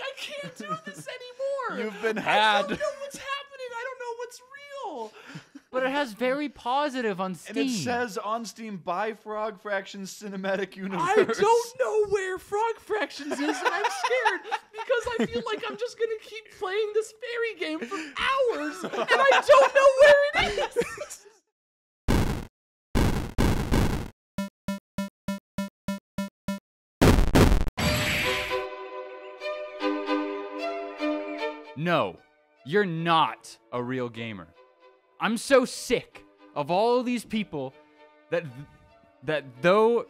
like, I can't do this anymore. You've been had. I don't know what's happening. I don't know what's real. But it has very positive on Steam. And it says on Steam, buy Frog Fractions Cinematic Universe. I don't know where Frog Fractions is, and I'm scared because I feel like I'm just going to keep playing this fairy game for hours, and I don't know where it is. No, you're not a real gamer. I'm so sick of all of these people that though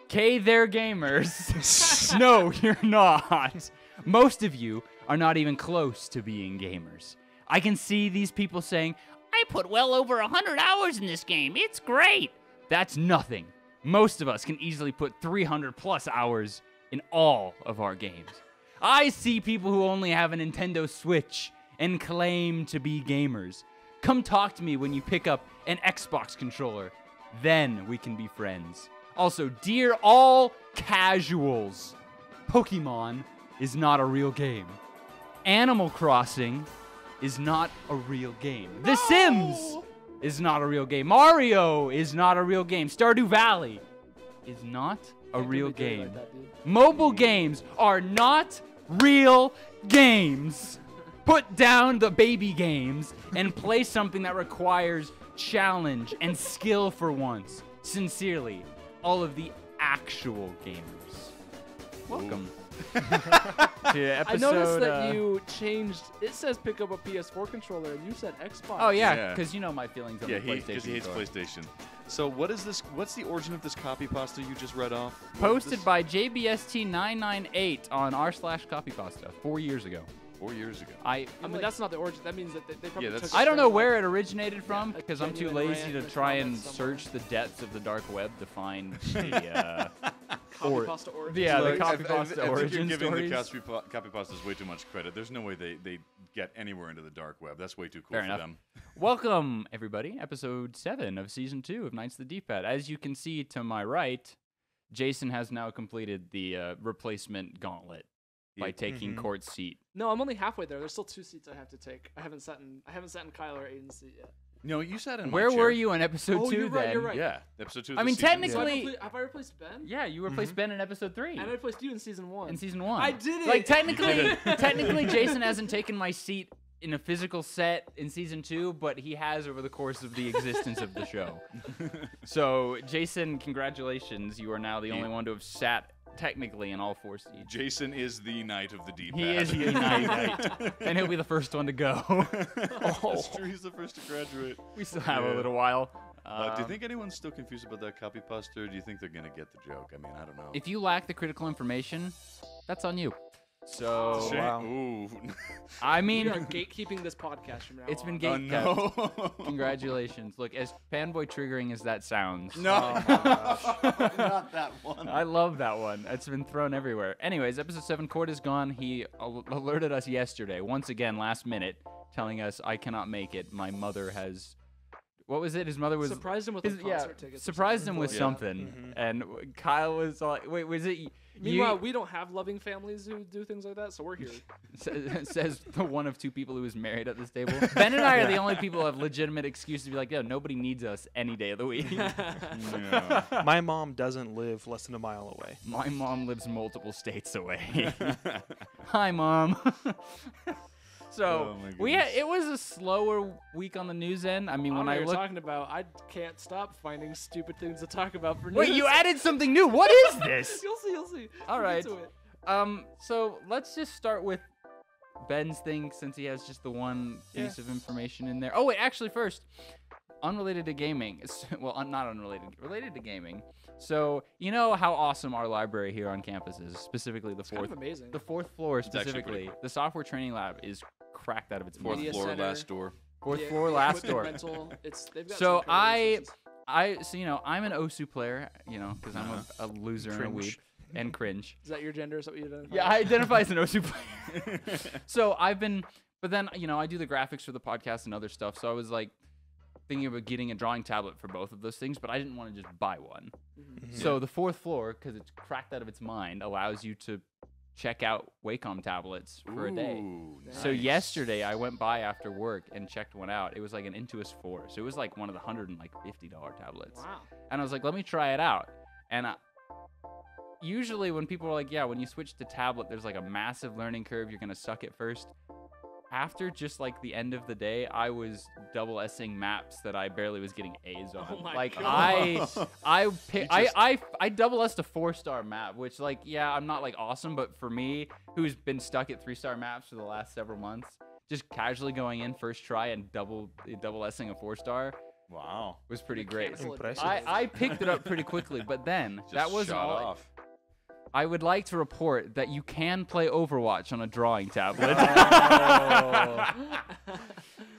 they're gamers. No, you're not. Most of you are not even close to being gamers. I can see these people saying, I put well over 100 hours in this game. It's great. That's nothing. Most of us can easily put 300 plus hours in all of our games. I see people who only have a Nintendo Switch and claim to be gamers. Come talk to me when you pick up an Xbox controller. Then we can be friends. Also, dear all casuals, Pokemon is not a real game. Animal Crossing is not a real game. The Sims is not a real game. Mario is not a real game. Stardew Valley is not a real game. Like that, Mobile games are not real games. Put down the baby games and play something that requires challenge and skill for once. Sincerely, all of the actual gamers. Welcome. To episode, I noticed that you changed. It says pick up a PS4 controller, and you said Xbox. Oh yeah, Yeah. because you know my feelings on Yeah, the PlayStation. because he hates store. PlayStation. So what is this? What's the origin of this copy pasta you just read off? What is Posted this? by JBST998 on r/copypasta 4 years ago. 4 years ago. I mean, that's not the origin. That means that they probably that's- took I it don't know from, where like, it originated from Yeah, a because I'm too genuine lazy rant to in the try and comments somewhere. search the depths of the dark web to find the copy pasta origins. yeah, the Look, copy I think pasta you're origin giving stories. the copy pastas way too much credit. There's no way they get anywhere into the dark web. That's way too cool Fair for enough. them. Welcome, everybody. Episode 7 of Season 2 of Knights of the D-Pad. As you can see to my right, Jason has now completed the replacement gauntlet by Yeah. taking Court's seat. No, I'm only halfway there. There's still 2 seats I have to take. I haven't sat in Kyle or Aiden's seat yet. No, you sat in my Where chair. were you in episode Oh, 2 you're right, then? you're right. Yeah, episode 2. Of I the mean, season. technically- Have I replaced Ben? Yeah, you replaced Ben in episode 3. And I replaced you in season 1. In season 1. I did it! Like, You technically, Jason hasn't taken my seat in a physical set in season 2, but he has over the course of the existence of the show. So, Jason, congratulations. You are now the only one to have sat technically in all 4 seats. Jason is the knight of the D-pad. He is the knight, and he'll be the first one to go. That's true. He's the first to graduate. We still have a Yeah. little while. Do you think anyone's still confused about that copy pasta, or do you think they're gonna get the joke? I mean, I don't know. If you lack the critical information, that's on you. So, Shame. wow. Ooh. I We mean, are gatekeeping this podcast from now it's been on. gate kept. no. Congratulations. Look, as fanboy triggering as that sounds. No. Not that one. I love that one. It's been thrown everywhere. Anyways, episode 7, Court is gone. He alerted us yesterday, once again, last minute, telling us, I cannot make it. My mother has... What was it? His mother was... Surprised him with his- the concert tickets. or surprised something. him with Yeah. something. And Kyle was like, wait, was it... Meanwhile, we don't have loving families who do things like that, so we're here. says the one of 2 people who is married at this table. Ben and I are the only people who have legitimate excuse to be like, yeah, nobody needs us any day of the week. Yeah. My mom doesn't live less than a mile away. My mom lives multiple states away. Hi, Mom. So Oh my it was a slower week on the news end. I mean, I don't when know I what you're look, talking about, I can't stop finding stupid things to talk about for news. wait, you added something new. What is this? You'll see. All We'll right. get to it. So let's just start with Ben's thing since he has just the one piece of information in there. Oh wait, actually, first, unrelated to gaming. Well, not unrelated, related to gaming. So you know how awesome our library here on campus is, specifically the It's kind fourth. of amazing. The 4th floor actually pretty specifically, cool. the software training lab is cracked out of its Fourth mind. Media floor, center. last door. Fourth Yeah, floor, last equipment door. rental, they've got So some crazy resources. so you know, I'm an OSU player, you know, because I'm a loser and a Cringe. weeb and cringe. Is that your gender? Is that what you identify? Yeah, I identify as an OSU player. So but then you know, I do the graphics for the podcast and other stuff. So I was like thinking about getting a drawing tablet for both of those things, but I didn't want to just buy one. Mhm. So the 4th floor, because it's cracked out of its mind, allows you to check out Wacom tablets for a day. Ooh, So nice. yesterday I went by after work and checked one out. It was like an Intuos 4, so it was like one of the $150 tablets. Wow. And I was like, let me try it out. And usually when people are like, yeah, when you switch to tablet, there's like a massive learning curve. You're gonna suck at first. After just like the end of the day, I was double S-ing maps that I barely was getting A's on. Oh my like God. I double S'd a 4-star map, which like yeah, I'm not like awesome, but for me, who's been stuck at 3-star maps for the last several months, just casually going in first try and double S-ing a 4-star Wow. was pretty great. Mechanical Impressive. advantage. I picked it up pretty quickly, but then Just that wasn't shot all. off. I would like to report that you can play Overwatch on a drawing tablet.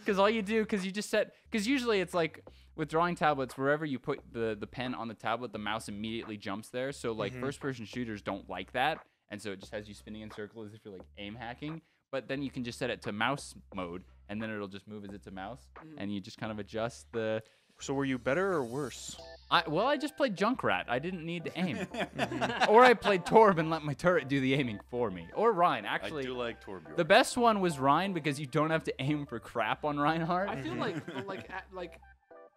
Because all you do, because you just set, because usually it's like with drawing tablets, wherever you put the pen on the tablet, the mouse immediately jumps there. So like first-person shooters don't like that, and so it just has you spinning in circles as if you're like aim hacking. But then you can just set it to mouse mode, and then it'll just move as it's a mouse, and you just kind of adjust the. So were you better or worse? I just played Junkrat. I didn't need to aim. Or I played Torb and let my turret do the aiming for me. Or Ryan. Actually, I do like Torbjorn. the best one was Ryan because you don't have to aim for crap on Reinhardt. I feel like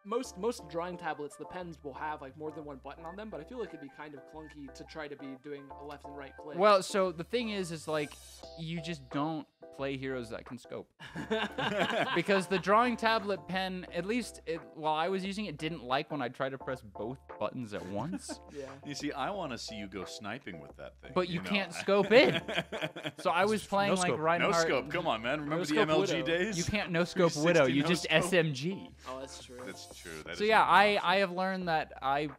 most drawing tablets, the pens will have like more than one button on them, but I feel like it'd be kind of clunky to try to be doing a left and right click. Well, so the thing is like you just don't play heroes that can scope. Because the drawing tablet pen, at least while I was using it, didn't like when I tried to press both buttons at once. yeah. You see, I want to see you go sniping with that thing. But you know? can't scope in. So I was playing No like scope. No Reinhardt. No scope. Come on, man. Remember the scope MLG Widow. days? You can't no scope Widow. 360 You no just scope? SMG. Oh, that's true. That's true. That So is yeah, not an I option. have learned that I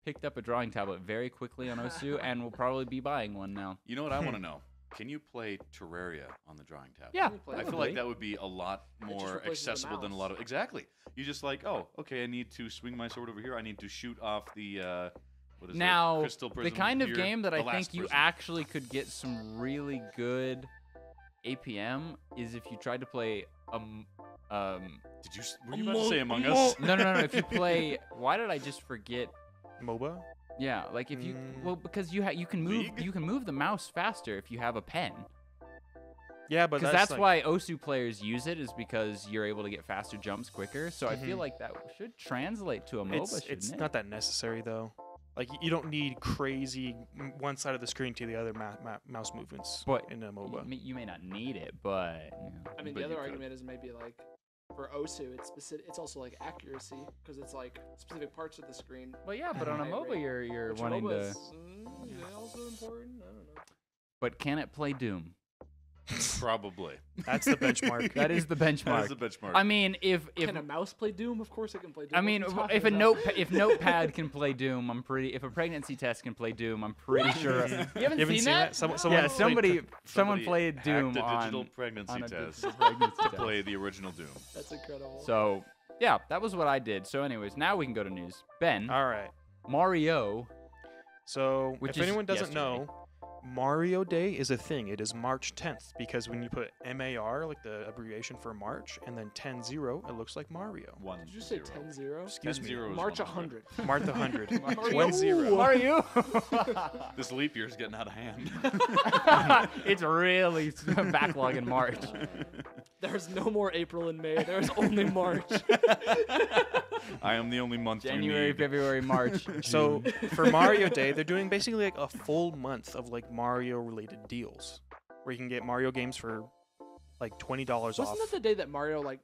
picked up a drawing tablet very quickly on Osu and will probably be buying one now. You know what I want to know? Can you play Terraria on the drawing tablet? Yeah, play I feel probably. like that would be a lot just more replaces the accessible than a lot of. Exactly. You just like, oh, okay, I need to swing my sword over here. I need to shoot off the. What is Now, it? Crystal the prism kind of here, game that the I last think you prism. actually could get some really good APM is if you tried to play Did you? Were you about to say Among no, Us? no, no, no. If you play, why did I just forget? MOBA? Yeah, like if you, Mm. well, because you can move, League? you can move the mouse faster if you have a pen. Yeah, but Because that's that's like, why Osu players use it, is because you're able to get faster jumps quicker. So I feel like that should translate to a MOBA, shouldn't it's it? not that necessary though. Like you don't need crazy one side of the screen to the other mouse movements But in a MOBA. You may not need it, but you know. I mean, But the you other could. argument is maybe like for Osu, it's specific. It's also like accuracy because it's like specific parts of the screen. Well, yeah, but on a High MOBA, rate. you're Which wanting MOBA to. is, also important. I don't know. But can it play Doom? Probably. That's the benchmark. That is the That benchmark. is the benchmark. I mean, if Can a mouse play Doom? Of course it can play Doom. I What mean, are you talking if a about? if Notepad can play Doom, I'm pretty. If a pregnancy test can play Doom, I'm pretty sure. You haven't seen that? Someone Yeah, played someone played hacked Doom a digital on pregnancy on a test digital pregnancy to test. play the original Doom. That's incredible. So yeah, that was what I did. So anyways, now we can go to news. Ben, All right. Mario. So Which if is anyone doesn't yesterday. know, Mario Day is a thing. It is March 10th because when you put MAR, like the abbreviation for March, and then 10-0, it looks like Mario. Did you say 10-0? Excuse me. 10-0 is March 100. 100. March 100. Mario. 1-0. Mario. This leap year is getting out of hand. It's really backlog in March. There's no more April and May. There's only March. I am the only month you January, need. February, March. So June. for Mario Day, they're doing basically like a full month of like Mario-related deals, where you can get Mario games for like $20 off. Wasn't that the day that Mario like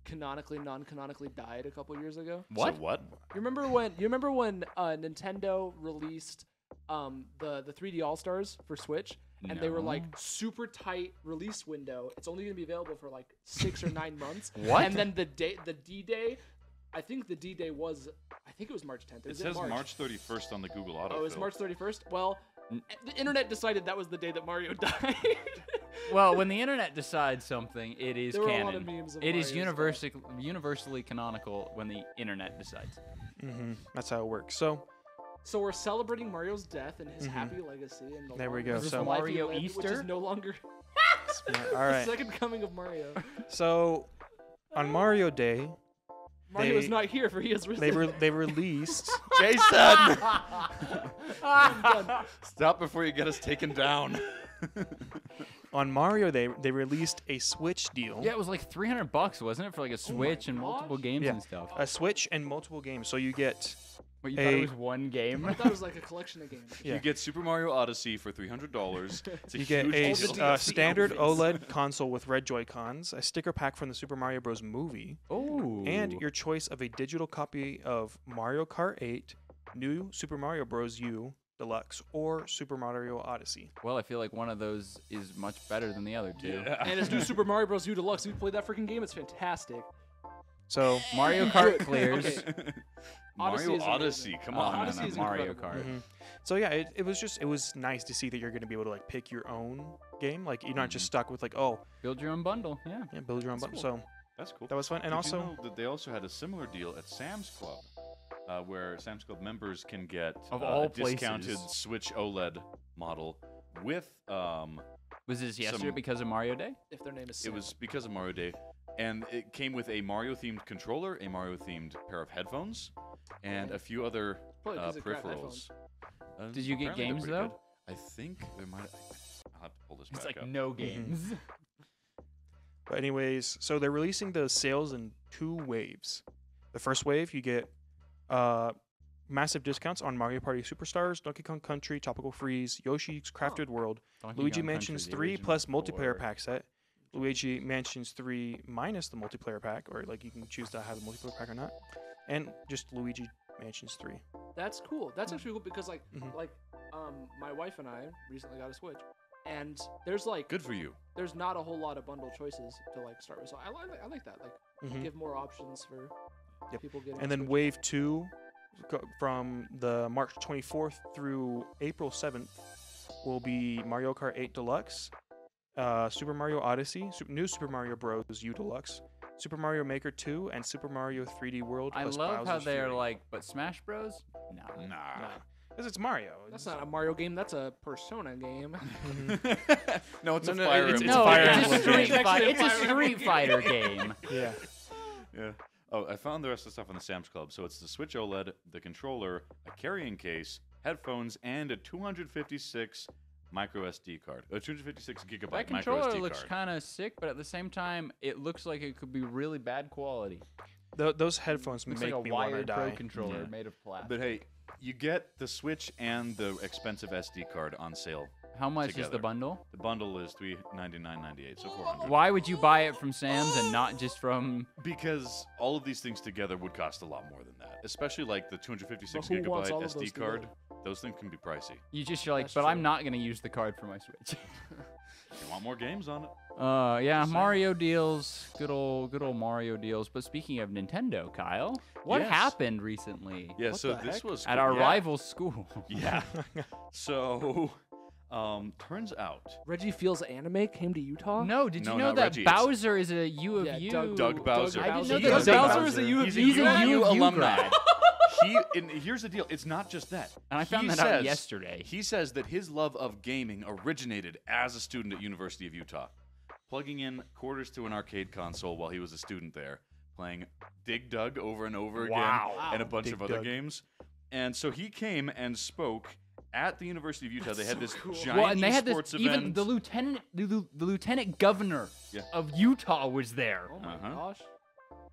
canonically, non-canonically died a couple years ago? What? So what? You remember when Nintendo released the 3D All Stars for Switch, and they were like No. super tight release window. It's only gonna be available for like 6 or 9 months. What? And then the D-Day, I think the D-Day was, I think it was March 10th. It Was says March? March 31st on the Google autofill. Oh, it was March 31st. Well, the internet decided that was the day that Mario died. Well, when the internet decides something, it is There were a canon. lot of memes of It is Mario stuff. universally canonical when the internet decides. That's how it works. So So we're celebrating Mario's death and his happy legacy. And the There we long go. life So- he Mario lived, which is Easter? no longer all right. the second coming of Mario. So on Mario Day, Mario is They- not here, for he is risen. they released. Jason! Stop before you get us taken down. On Mario, they released a Switch deal. Yeah, it was like $300, wasn't it, for like a Switch and multiple games Yeah. and stuff? A Switch and multiple games. So you get But you thought it was one game? I thought it was like a collection of games. Yeah. You get Super Mario Odyssey for $300. It's a you get huge a deal. standard OLED console with red Joy-Cons, a sticker pack from the Super Mario Bros. Movie, Oh. and your choice of a digital copy of Mario Kart 8, New Super Mario Bros. U Deluxe, or Super Mario Odyssey. Well, I feel like one of those is much better than the other two. Yeah. And it's new Super Mario Bros. U Deluxe. We played that freaking game. It's fantastic. So Mario Kart clears. Okay. Mario is Odyssey, amazing. come Oh, on. no, Odyssey no, is Mario incredible. Kart. So yeah, it was nice to see that you're going to be able to like pick your own game. Like you're not just stuck with like, oh, Build your own bundle. Yeah. yeah, build your own button. cool. So That's cool. that was fun. And Did also, you know that they also had a similar deal at Sam's Club, where Sam's Club members can get Of all a discounted places. Switch OLED model with Was this yesterday Some- because of Mario Day? If their name is it Sam. was because of Mario Day, and it came with a Mario-themed controller, a Mario-themed pair of headphones, and a few other Probably because of crap peripherals. Did you get Apparently they're games, pretty though? good. I think there might. I'll have to pull this It's back like up. no games. but anyways, so they're releasing the sales in 2 waves. The first wave, you get massive discounts on Mario Party Superstars, Donkey Kong Country, Tropical Freeze, Yoshi's Crafted World, Donkey Luigi Kong Mansions Country, the 3 original plus multiplayer 4. pack set, Luigi Mansions 3 minus the multiplayer pack, or like you can choose to have the multiplayer pack or not, and just Luigi Mansions 3. That's cool. That's actually cool because Mhm. my wife and I recently got a Switch, and there's like Good for you. there's not a whole lot of bundle choices to like start with. So I like that. Like Mhm. give more options for Yep. people getting. And then Switch. wave 2, from the March 24th through April 7th, will be Mario Kart 8 Deluxe, Super Mario Odyssey, New Super Mario Bros. U Deluxe, Super Mario Maker 2, and Super Mario 3D World. I plus love how Bowser's they're Fury. like, but Smash Bros? Nah. Nah. Because it's Mario. That's not a Mario game. That's a Persona game. No, it's No, a no, Fire it's Emblem. No, Fire it's a Emblem Street game. Fighter. It's a Fire Street Emblem Fighter game. Yeah. Yeah. Oh, I found the rest of the stuff on the Sam's Club. So it's the Switch OLED, the controller, a carrying case, headphones, and a 256 micro SD card. A 256 gigabyte That micro controller SD looks card. kind of sick, but at the same time, it looks like it could be really bad quality. Those headphones Looks make like a me want to wired die. Pro controller Yeah. made of plastic. But hey, you get the Switch and the expensive SD card on sale. How much is the together. bundle? The bundle is $399.98, so $400. Why would you buy it from Sam's and not just from? Because all of these things together would cost a lot more than that. Especially like the 256 But who wants gigabyte all of SD those card. together? Those things can be pricey. You're like, That's but I'm true. not gonna use the card for my Switch. You want more games on it? Yeah, Just saying. Mario deals, good old Mario deals. But speaking of Nintendo, Kyle, what Yes. happened recently Yeah, What so the this heck? was at cool. our Yeah. rival school? Yeah. So, turns out Reggie Fils Anime came to Utah. No, did you No, know not that Reggie, it's- Bowser is a U of Yeah, U? Doug Bowser. I didn't know He that is Doug a Bowser Bowser. is a U of He's U. a He's a U of U alumni. grad. And here's the deal. It's not just that. And I found He that out says- yesterday. He says that his love of gaming originated as a student at University of Utah, plugging in quarters to an arcade console while he was a student there, playing Dig Dug over and over again, Wow. and a bunch Dig of other Dug. games. And so he came and spoke at the University of Utah. They had this giant Well, and they had esports this. event. Even the lieutenant governor Yeah. of Utah was there. Oh my Uh-huh. gosh.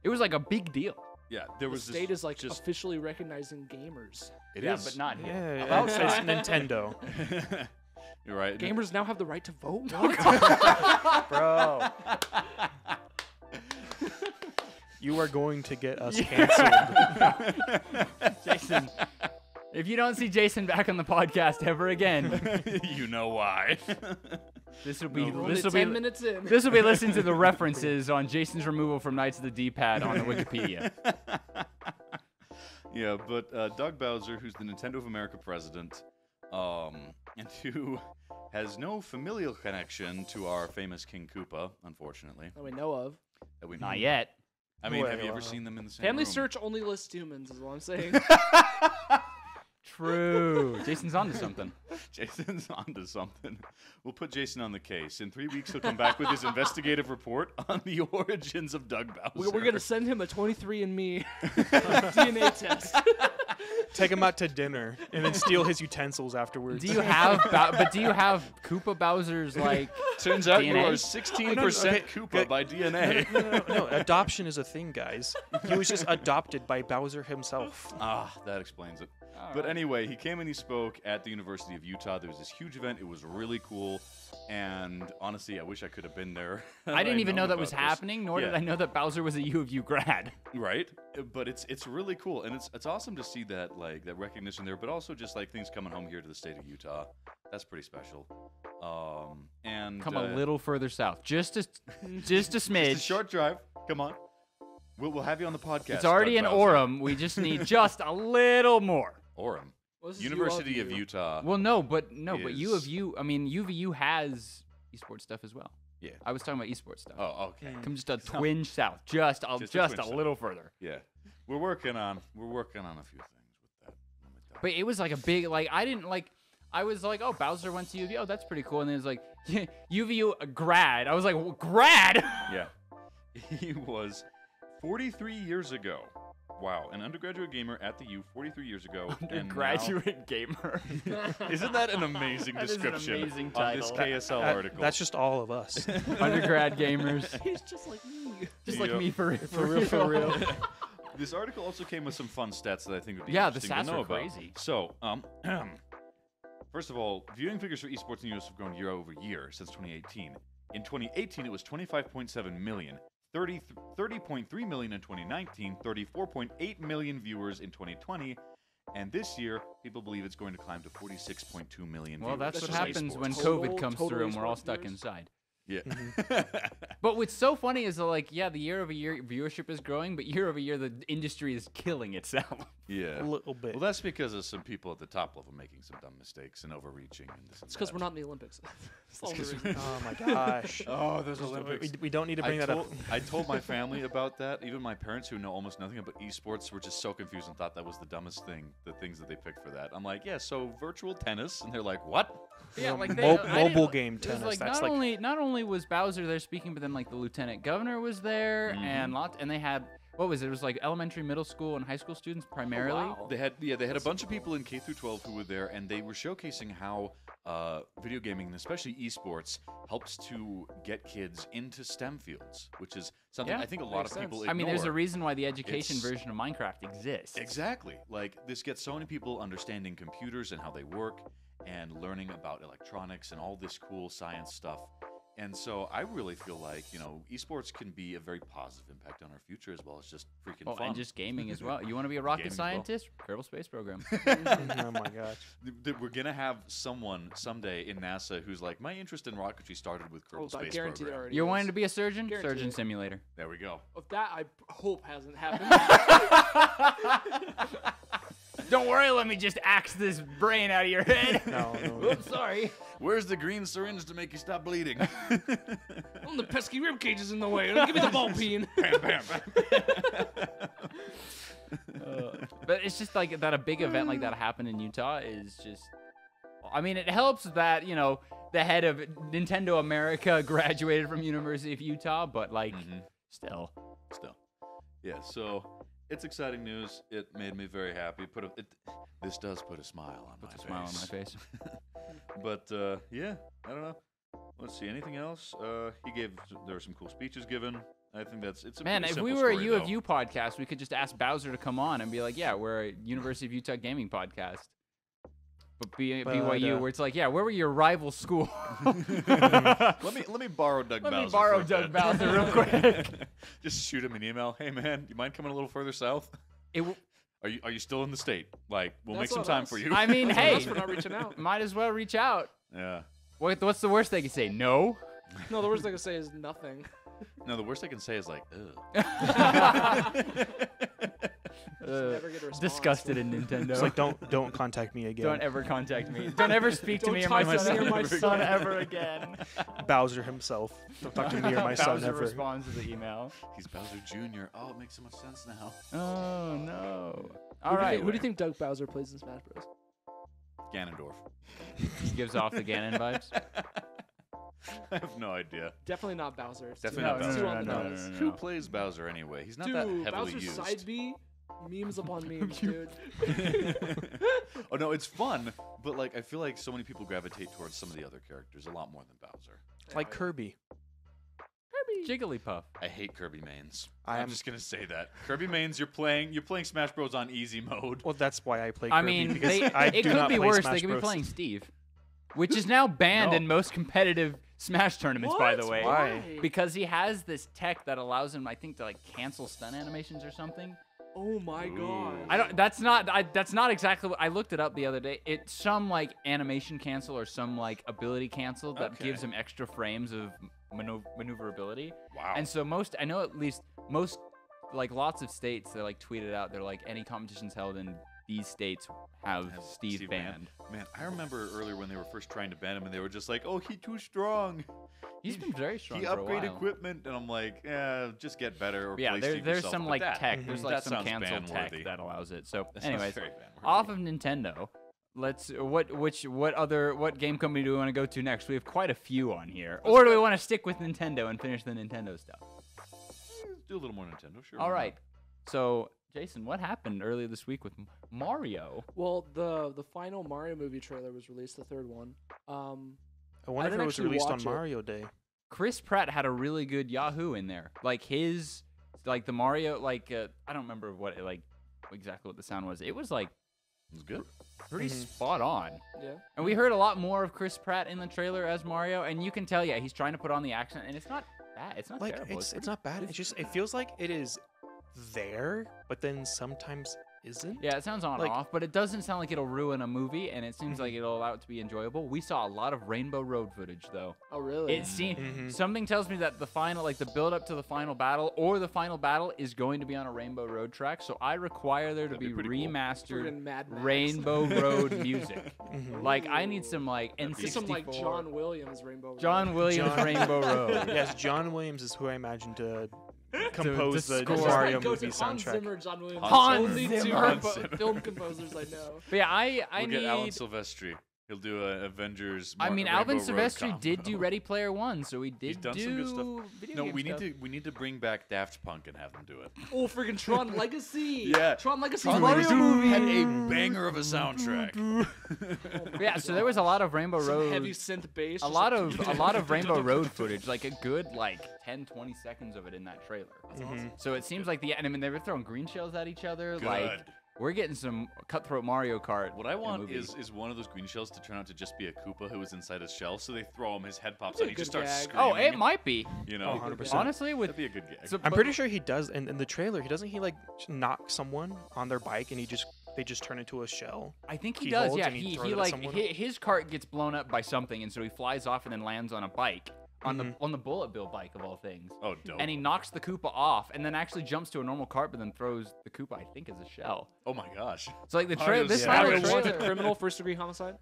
It was like a big deal. Yeah, there The was state this is like just officially recognizing gamers. it yeah, is. but not here. Yeah, About it's that. Nintendo. You're right. Gamers now have the right to vote. Bro. You are going to get us canceled. Jason, if you don't see Jason back on the podcast ever again, You know why. this will be We're only 10 minutes in. this will be listening to the references on Jason's removal from Knights of the D-Pad on the Wikipedia. Yeah, but Doug Bowser, who's the Nintendo of America president, and who has no familial connection to our famous King Koopa, unfortunately. That we know of. That we Not yet. I mean, have you Well, ever seen them in the same Family room? search only lists humans, is what I'm saying. True. Jason's onto something. Jason's onto something. We'll put Jason on the case. In 3 weeks, he'll come back with his investigative report on the origins of Doug Bowser. We're gonna send him a 23andMe DNA test. Take him out to dinner and then steal his utensils afterwards. Do you have, but do you have Koopa Bowser's like? Turns out you DNA? are 16% Koopa by DNA. No, adoption is a thing, guys. He was just adopted by Bowser himself. That explains it. But anyway, he came and he spoke at the University of Utah. There was this huge event. It was really cool. And honestly, I wish I could have been there. I didn't even know known that was about this. happening, nor did Yeah. I know that Bowser was a U of U grad. Right, but it's really cool, and it's awesome to see that that recognition there, but also just like things coming home here to the state of Utah. That's pretty special. And Come a little further south, just a smidge. It's a short drive. Come on, we'll have you on the podcast. It's already Doug in Bowser. Orem. We just need just a little more. Orem, Well, this is University of Utah. Uh, Well, but U of is- U. I mean, U of U has esports stuff as well. Yeah. I was talking about esports stuff. Oh, okay. Come just a twinge south, just a twinge south. little further. Yeah, we're working on a few things with that. But it was like a big I was like, oh, Bowser went to U of U. Oh, that's pretty cool. And then it was like, U of U grad. I was like, grad? Yeah. He was 43 years ago. Wow, an undergraduate gamer at the U 43 years ago. Undergraduate gamer. Isn't that an amazing That is an description amazing on this title. KSL article? That's just all of us. Undergrad gamers. He's just like me. Just like Yep. me for real. This article also came with some fun stats that I think would be Yeah, the interesting to stats know were about. crazy. So, first of all, viewing figures for esports in the US have grown year over year since 2018. In 2018, it was 25.7 million. 30.3 million in 2019, 34.8 million viewers in 2020, and this year, people believe it's going to climb to 46.2 million Well, viewers. that's That's what just happens esports. when Total- COVID comes total through and we're all esports stuck viewers? inside. Yeah. But what's so funny is that, like, yeah, the year over year viewership is growing, but year over year the industry is killing itself. Yeah. A little bit. Well, that's because of some people at the top level making some dumb mistakes and overreaching. And this and It's because that. we're not in the Olympics. That's the only reason. Oh my gosh. Oh, there's We don't need to bring that up. I told my family about that. Even my parents, who know almost nothing about esports, were just so confused and thought that was the dumbest thing. The things that they picked for that. I'm like, yeah, so virtual tennis, and they're like, what? Yeah, like Mobile game It was tennis. like That's not only was Bowser there speaking, but then like the lieutenant governor was there, and they had what was it? It was like elementary, middle school, and high school students primarily. wow. They had a bunch of people in K through 12 who were there, and they were showcasing how video gaming, and especially esports, helps to get kids into STEM fields, which is something Yeah, I think a lot of makes people sense. I mean, there's a ignore. reason why the education It's- version of Minecraft exists. Exactly. Like, this gets so many people understanding computers and how they work and learning about electronics and all this cool science stuff. And so I really feel like, esports can be a very positive impact on our future as well as just freaking Oh, fun. and just gaming as well. You want to be a rocket Gaming as well. scientist? Kerbal Space Program. oh my gosh. We're going to have someone someday in NASA who's like, my interest in rocketry started with Kerbal I Space guarantee that Program. already. You're is. wanting to be a surgeon? Guaranteed. Surgeon Simulator. There we go. Of that, I hope hasn't happened. Don't worry, let me just axe this brain out of your head. No. Oops, sorry. Where's the green syringe to make you stop bleeding? The pesky rib cage is in the way. Give me the ball peen. Bam, bam, But it's just like that a big event like that happened in Utah is just I mean, it helps that, the head of Nintendo America graduated from University of Utah, but like still. Yeah, so it's exciting news. It made me very happy. This does put a smile on Puts a smile on my face. But yeah, I don't know. Let's see. Anything else? There were some cool speeches given. I think it's a Man, pretty if we simple were a story, U of though. U podcast, we could just ask Bowser to come on and be like, yeah, we're a University of Utah gaming podcast. But BYU, where it's like, yeah, where were your rival school? Let me borrow Doug Bowser. Let me borrow for a Doug bit. Bowser real quick. Just shoot him an email. Hey man, you mind coming a little further south? Are you still in the state? Like, we'll That's make some on time us. for you. I mean, hey, That's for not reaching out. might as well reach out. Yeah. What's the worst they can say? No? No, the worst I can say is nothing. No, the worst I can say is like, ugh. Never get a response. Disgusted in Nintendo. It's like don't contact me again. Don't ever contact me. Don't ever speak to Don't me or my talk to son, me or my son ever again. Bowser himself. Don't talk to me or my son Bowser ever. responds to the email. He's Bowser Jr. Oh, it makes so much sense now. Oh no. Who All right. do you think Doug Bowser plays in Smash Bros? Ganondorf. Gives off the Ganon vibes. I have no idea. Definitely not Bowser. It's Definitely too- not it's Bowser. too on the nose. Who plays Bowser anyway? He's not Dude, that heavily Bowser's used. side B, memes upon memes, dude. Oh no, it's fun, but like I feel like so many people gravitate towards some of the other characters a lot more than Bowser. Like Kirby. Jigglypuff. I hate Kirby mains. I I'm am- just gonna say that Kirby mains. You're playing Smash Bros on easy mode. Well, that's why I play Kirby. I mean, because I it do could not be play worse. Smash They could be Bros. playing Steve, which is now banned No. in most competitive Smash tournaments, by the What? way. Why? Because he has this tech that allows him, I think, to like cancel stun animations or something. Oh my god. I don't. That's not exactly what I looked it up the other day. It's some like animation cancel or some like ability cancel that Okay. gives him extra frames of maneuverability. Wow. And so I know at least most, like lots of states, they like tweeted out, they're like, any competitions held in these states have Has Steve banned. Man, I remember earlier when they were first trying to ban him, and they were just like, "Oh, he's too strong. He's been very strong He for a upgrade while. equipment," and I'm like, "Yeah, just get better." Or Yeah, play there, Steve there's yourself." some But like that- tech. There's like that some sounds cancel tech ban-worthy. that allows it. So, That sounds anyways, very ban-worthy. off of Nintendo, what game company do we want to go to next? We have quite a few on here. Or do we want to stick with Nintendo and finish the Nintendo stuff? Do a little more Nintendo, sure. All why right. So, Jason, what happened earlier this week with Mario? Well, the final Mario movie trailer was released, the third one. I I wonder if didn't it was actually released on watch it. Mario Day. Chris Pratt had a really good Yahoo in there. Like his, like the Mario, like I don't remember what like exactly what the sound was. It was like It was good. pretty Mhm. spot on. Yeah. And we heard a lot more of Chris Pratt in the trailer as Mario, and you can tell, yeah, he's trying to put on the accent, and it's not bad. It's not Like terrible. it's not bad. It's just it feels like it is there, but then sometimes isn't. Yeah, it sounds on like- and off, but it doesn't sound like it'll ruin a movie, and it seems like it'll allow it to be enjoyable. We saw a lot of Rainbow Road footage, though. Oh really? It seems Mhm. something tells me that the final, like the build up to the final battle, or the final battle is going to be on a Rainbow Road track. So I require there to That'd be be pretty cool. remastered Friggin' Mad Max. Rainbow Road music. Mhm. Like I need some like That'd be N64. Some like John Williams Rainbow Road. John Williams John- Rainbow Road. Yes, John Williams is who I imagine to to compose the score. Mario Go to movie Hans soundtrack. Zimmer, John Williams. Hans Only two Zimmer. film composers I know. But yeah, I We'll need. get Alan Silvestri. He'll do a Avengers. I mean, Rainbow Alvin Road Silvestri did do combo. Ready Player One, so he did He's done do some good stuff. video No, game we stuff. need to bring back Daft Punk and have them do it. Oh, friggin' Tron Legacy. Yeah. Tron Legacy. Tron Mario Legacy movie. had a banger of a soundtrack. But yeah, so there was a lot of Rainbow Some Road. heavy synth bass. A just lot like- of Rainbow Road footage, like a good like 10-20 seconds of it in that trailer. Mhm. So it seems like and I mean they were throwing green shells at each other. Good. Like we're getting some cutthroat Mario Kart. What I in a want movie. is one of those green shells to turn out to just be a Koopa who is inside his shell. So they throw him, his head pops That'd out, be he a just good starts gag. screaming. Oh, it might be. You know, Oh, 100%. Honestly, with that'd be a good gag. so, I'm but- pretty sure he does in the trailer. Doesn't he like knock someone on their bike and they just turn into a shell? I think he he does. holds Yeah, and he he throws it at like someone? his cart gets blown up by something, and so he flies off and then lands on a bike on Mhm. the Bullet Bill bike of all things. Oh, dope. And he knocks the Koopa off, and then actually jumps to a normal cart, but then throws the Koopa, I think, as a shell. Oh my gosh. So like the Mario's this Yeah. final Mario wanted trailer. criminal, first degree homicide.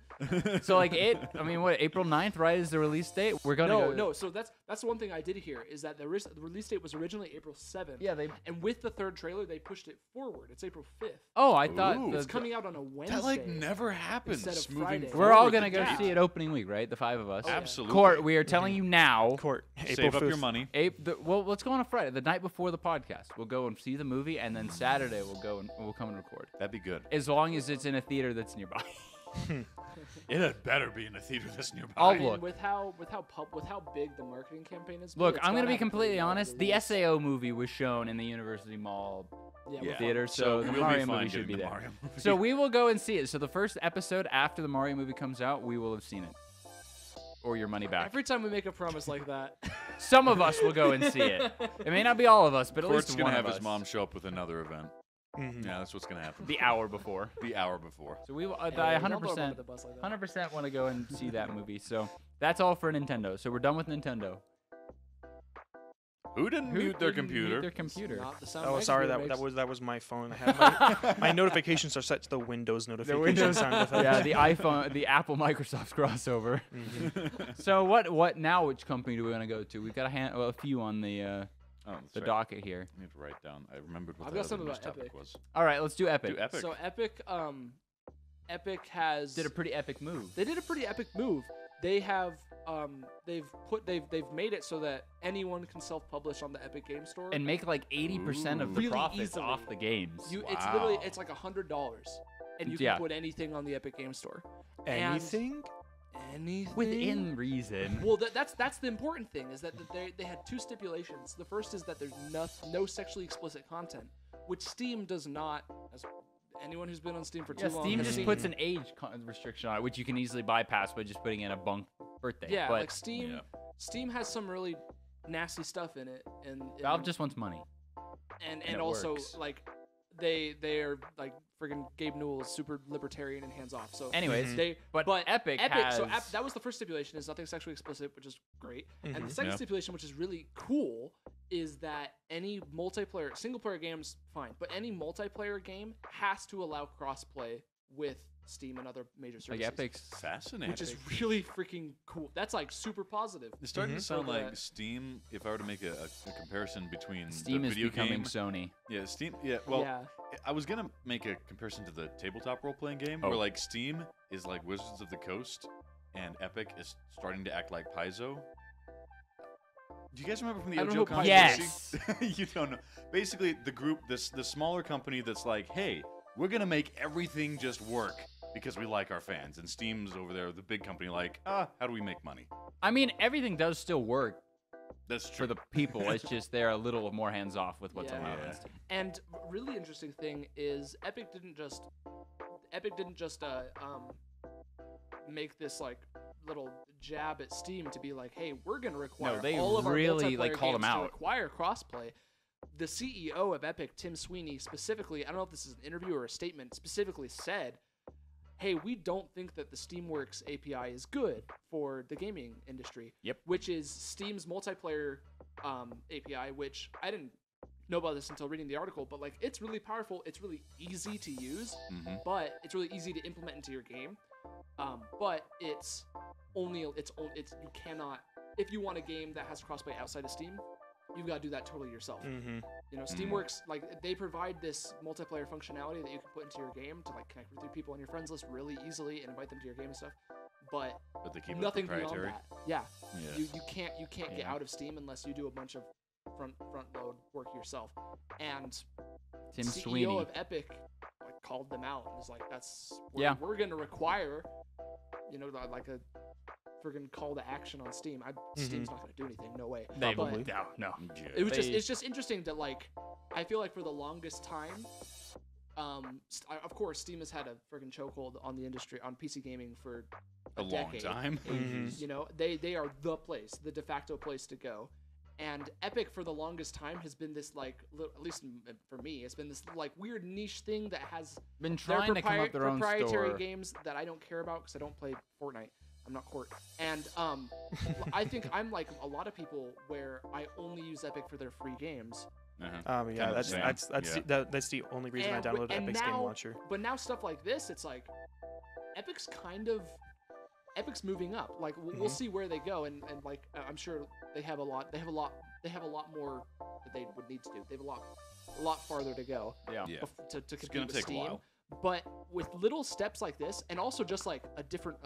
So like it, I mean, what April 9th, right, is the release date? We're gonna No, go. no. So that's one thing I did hear is that the release date was originally April 7th. Yeah, they. And with the third trailer, they pushed it forward. It's April 5th. Oh, I thought Ooh. the, It's coming out on a Wednesday. That like never happens. Instead of moving Friday. we're all forward gonna the go date. see it opening week, right? The 5 of us. Oh, yeah. Absolutely. Court, we are telling you now. Court. April Save up 5th. your money. Well, let's go on a Friday, the night before the podcast. We'll go and see the movie, and then Saturday we'll come and record. That'd be good. As long as it's in a theater that's nearby. It had better be in a theater that's nearby. I'll I mean, look. with how big the marketing campaign is. Look, it's I'm gonna gotta be have a pretty completely wide honest. The release. SAO movie was shown in the University Mall Yeah, Yeah. theater, so the we'll Mario be fine movie should getting be the there. Mario movie. So we will go and see it. So the first episode after the Mario movie comes out, we will have seen it, or your money back. Every time we make a promise like that, Some of us will go and see it. It may not be all of us, but at Court's least gonna one have of his us. mom show up with another event. Mhm. Yeah, that's what's gonna happen. The hour before. The hour before. So we will. Yeah, I don't throw 'em 100%. under the bus like that. 100% want to go and see that movie. So that's all for Nintendo. So we're done with Nintendo. Who didn't Who mute their didn't mute computer? their computer. Not the sound Oh, my sorry. computer makes. That was my phone. I had my notifications are set to the Windows notification Windows- sound effect. Yeah, the iPhone, the Apple Microsoft crossover. Mhm. So what now? Which company do we want to go to? We've got a few on the Oh, that's the right. docket here. I need to write down. I remembered what I've the got other something news about topic Epic. was. All right, let's do Epic. Do Epic. So Epic, Epic has Did a pretty epic move. They did a pretty epic move. They have they've made it so that anyone can self-publish on the Epic Game Store And make like 80% of the Really profits easily. off the games. It's literally it's like $100, and you can put anything on the Epic Game Store. Anything? Anything Within reason. Well, that's the important thing is that they had two stipulations. The first is that there's no sexually explicit content, which Steam does not. As anyone who's been on Steam for too long, Steam has just seen. puts an age restriction on it, which you can easily bypass by just putting in a bunk birthday. Yeah, but like Steam has some really nasty stuff in it, and Valve just wants money. and it also works. like they are like friggin' Gabe Newell is super libertarian and hands off. So Anyways, but Epic So has- that was the first stipulation, is nothing sexually explicit, which is great. And the Mhm. second Yeah. stipulation, which is really cool, is that any multiplayer, single player games, fine, but any multiplayer game has to allow crossplay with Steam and other major like services. Epic's. Fascinating. Which is really freaking cool. That's like super positive. It's starting to sound For like the- Steam. If I were to make a comparison between Steam the is video becoming game, Sony. yeah, Steam. Yeah, well, yeah. I was gonna make a comparison to the tabletop role-playing game, Oh. where like Steam is like Wizards of the Coast, and Epic is starting to act like Paizo. Do you guys remember from the I don't OGL know who Paizo controversy? Yes. You don't know. Basically, the group, the smaller company that's like, hey, we're gonna make everything just work because we like our fans, and Steam's over there, the big company, like, how do we make money? I mean, everything does still work That's for true. the people. It's just they're a little more hands off with what's Yeah. allowed Yeah. on Steam. And really interesting thing is Epic didn't just make this like little jab at Steam to be like, hey, we're gonna require they all of our really, like, multiplayer called 'em games to out. require crossplay. The CEO of Epic, Tim Sweeney, specifically, I don't know if this is an interview or a statement, specifically said, hey, we don't think that the Steamworks API is good for the gaming industry. Yep. Which is Steam's multiplayer API, which I didn't know about this until reading the article, but like it's really powerful. It's really easy to use, Mhm. but it's really easy to implement into your game. But it's you cannot, if you want a game that has crossplay outside of Steam, you've got to do that totally yourself. Mm-hmm. You know, Steamworks, like they provide this multiplayer functionality that you can put into your game to like connect with your people on your friends list really easily and invite them to your game and stuff. But But they keep nothing it beyond proprietary. that. Yeah. Yeah. You can't get Yeah. out of Steam unless you do a bunch of front load work yourself. And Tim CEO Sweeney. of Epic like called them out and was like, Yeah. we're gonna require, you know, like a friggin' call to action on Steam. Steam's not gonna do anything, no way. They But no. Yeah. it was They- it's just interesting that like I feel like for the longest time, of course Steam has had a friggin' chokehold on the industry on PC gaming for a long decade. time. Mhm. You know, they are the place, the de facto place to go. And Epic for the longest time has been this like, at least for me, it's been this like weird niche thing that has Been their trying to come up their own proprietary store. games that I don't care about because I don't play Fortnite. I'm not Court. And I think I'm like a lot of people where I only use Epic for their free games. Uh-huh. Yeah, Kind of the that's same. that's Yeah. that's the only reason I And downloaded and Epic's now, game launcher. But now stuff like this, it's like Epic's moving up. Like we'll see where they go, and like I'm sure they have a lot more that they would need to do. They have a lot farther to go Yeah. Yeah. to It's compete gonna with take a Steam. while. But with little steps like this, and also just like a different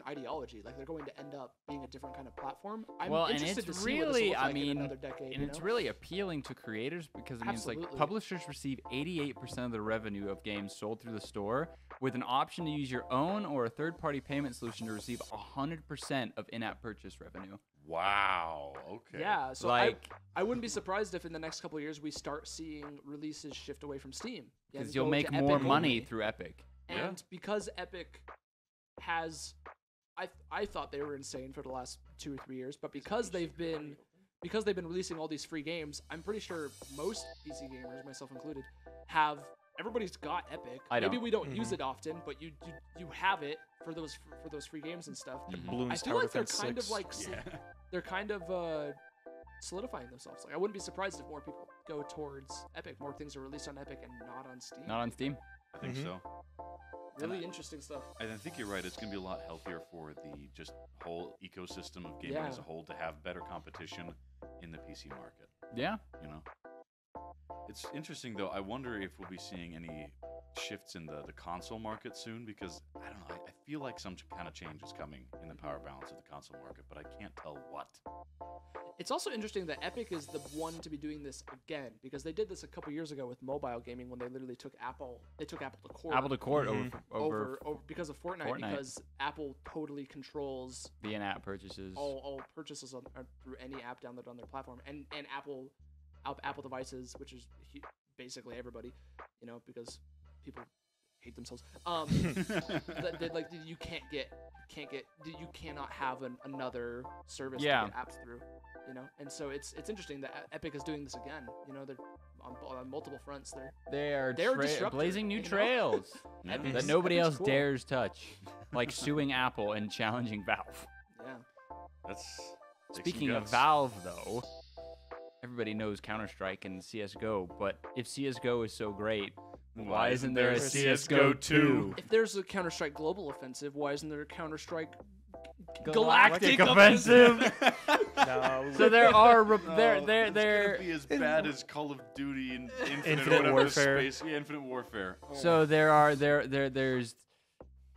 ideology, like they're going to end up being a different kind of platform. I'm Well, and interested it's to see what this will really, look I like in mean, another decade. And you it's know? really appealing to creators because it means like Absolutely. publishers receive 88% of the revenue of games sold through the store, with an option to use your own or a third-party payment solution to receive 100% of in-app purchase revenue. Wow. Okay. Yeah, so Like- I wouldn't be surprised if in the next couple of years we start seeing releases shift away from Steam. Because and you'll go make to more Epic money only. through Epic. Yeah. And because Epic has, I thought they were insane for the last 2 or 3 years, but because they've been releasing all these free games, I'm pretty sure most PC gamers, myself included, have. Everybody's got Epic. I Maybe don't. we don't use it often, but you have it for those free games and stuff. Bloons I feel Tower like they're Defense kind 6. of like Yeah. they're kind of solidifying themselves. Like I wouldn't be surprised if more people go towards Epic. More things are released on Epic and not on Steam. Not on Steam. I think Mhm. so. Really interesting stuff. And I think you're right. It's going to be a lot healthier for the just whole ecosystem of gaming Yeah. as a whole to have better competition in the PC market. Yeah. You know, it's interesting though. I wonder if we'll be seeing any shifts in the console market soon, because I don't know. I feel like some kind of change is coming in the power balance of the console market, but I can't tell what. It's also interesting that Epic is the one to be doing this again, because they did this a couple years ago with mobile gaming when they literally took Apple. They took Apple to court. Apple to court over because of Fortnite, Fortnite. because Apple totally controls the in-app purchases. all purchases through any app downloaded on their platform, and Apple devices, which is basically everybody, because people hate themselves. Like you cannot have another service to get apps through, and so it's interesting that Epic is doing this again. They're on multiple fronts. They're disruptive, blazing new trails that nobody else dares touch, like suing Apple and challenging Valve. Yeah. That's Speaking of Valve, though, everybody knows Counter-Strike and CS:GO, but if CS:GO is so great, why isn't there a CS:GO 2? If there's a Counter-Strike Global Offensive, why isn't there a Counter-Strike Galactic Offensive? No. So there are It's gonna be as bad as Call of Duty and Infinite Warfare. Infinite Warfare. So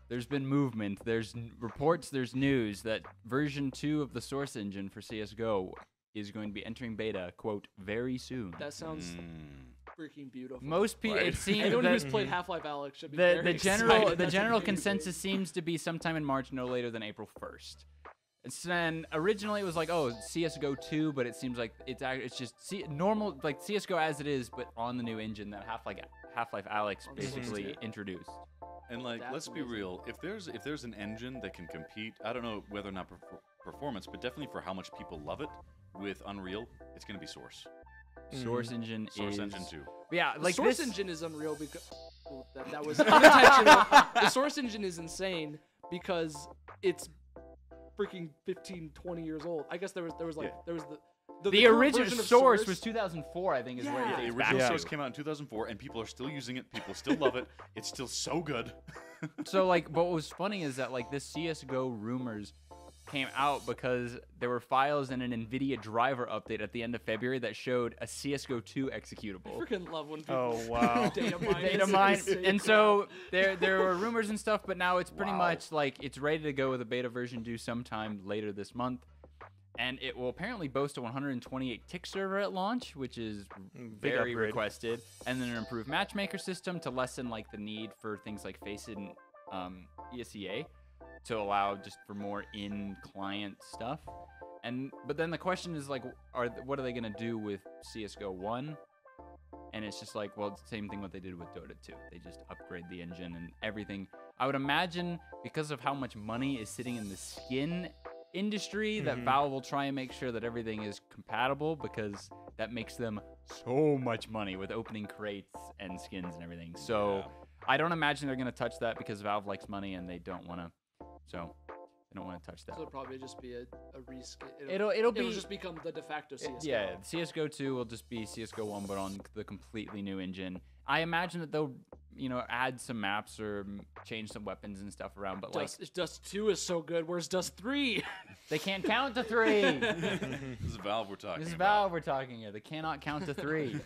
there's been movement. There's reports. There's news that version 2 of the Source engine for CS:GO is going to be entering beta, quote, very soon. That sounds freaking beautiful. Most people, it seems anyone that who's played Half-Life Alyx should be very the excited. general consensus seems to be sometime in March, no later than April 1st. And originally it was like, oh, CS:GO 2, but it seems like it's just normal, like CS:GO as it is, but on the new engine that Half-Life Alyx basically introduced. And let's be real. If there's an engine that can compete, I don't know whether or not performance, but definitely for how much people love it with Unreal, it's going to be Source. Source engine 2. Yeah, like Source this engine is unreal because that was unintentional. The Source engine is insane because it's freaking 15, 20 years old. I guess there was the the current original version of Source was 2004, I think, is where Yeah. it The dates original back Source to. came out in 2004, and people are still using it. People still love it. It's still so good. So but what was funny is that this CS:GO rumors came out because there were files in an NVIDIA driver update at the end of February that showed a CS:GO 2 I executable. freaking love when people Oh, wow. data mine. And so there were rumors and stuff, but now it's pretty much it's ready to go with a beta version due sometime later this month. And it will apparently boast a 128 tick server at launch, which is very upgrade. requested, and then an improved matchmaker system to lessen the need for things like FACEIT and ESEA to allow just for more in-client stuff. But then the question is what are they gonna do with CS:GO 1? And it's just it's the same thing what they did with Dota 2. They just upgrade the engine and everything. I would imagine because of how much money is sitting in the skin industry that Valve will try and make sure that everything is compatible, because that makes them so much money with opening crates and skins and everything. So I don't imagine they're gonna touch that because Valve likes money and they don't want to. So they don't want to touch that. So it'll probably just be a reskin. It'll just become the de facto CS:GO. Yeah, CS:GO 2 will just be CS:GO 1, but on the completely new engine. I imagine that they'll, add some maps or change some weapons and stuff around, but Dust 2 is so good. Where's Dust 3? they can't count to 3. This is Valve we're talking This is about. Valve we're talking here. They cannot count to 3.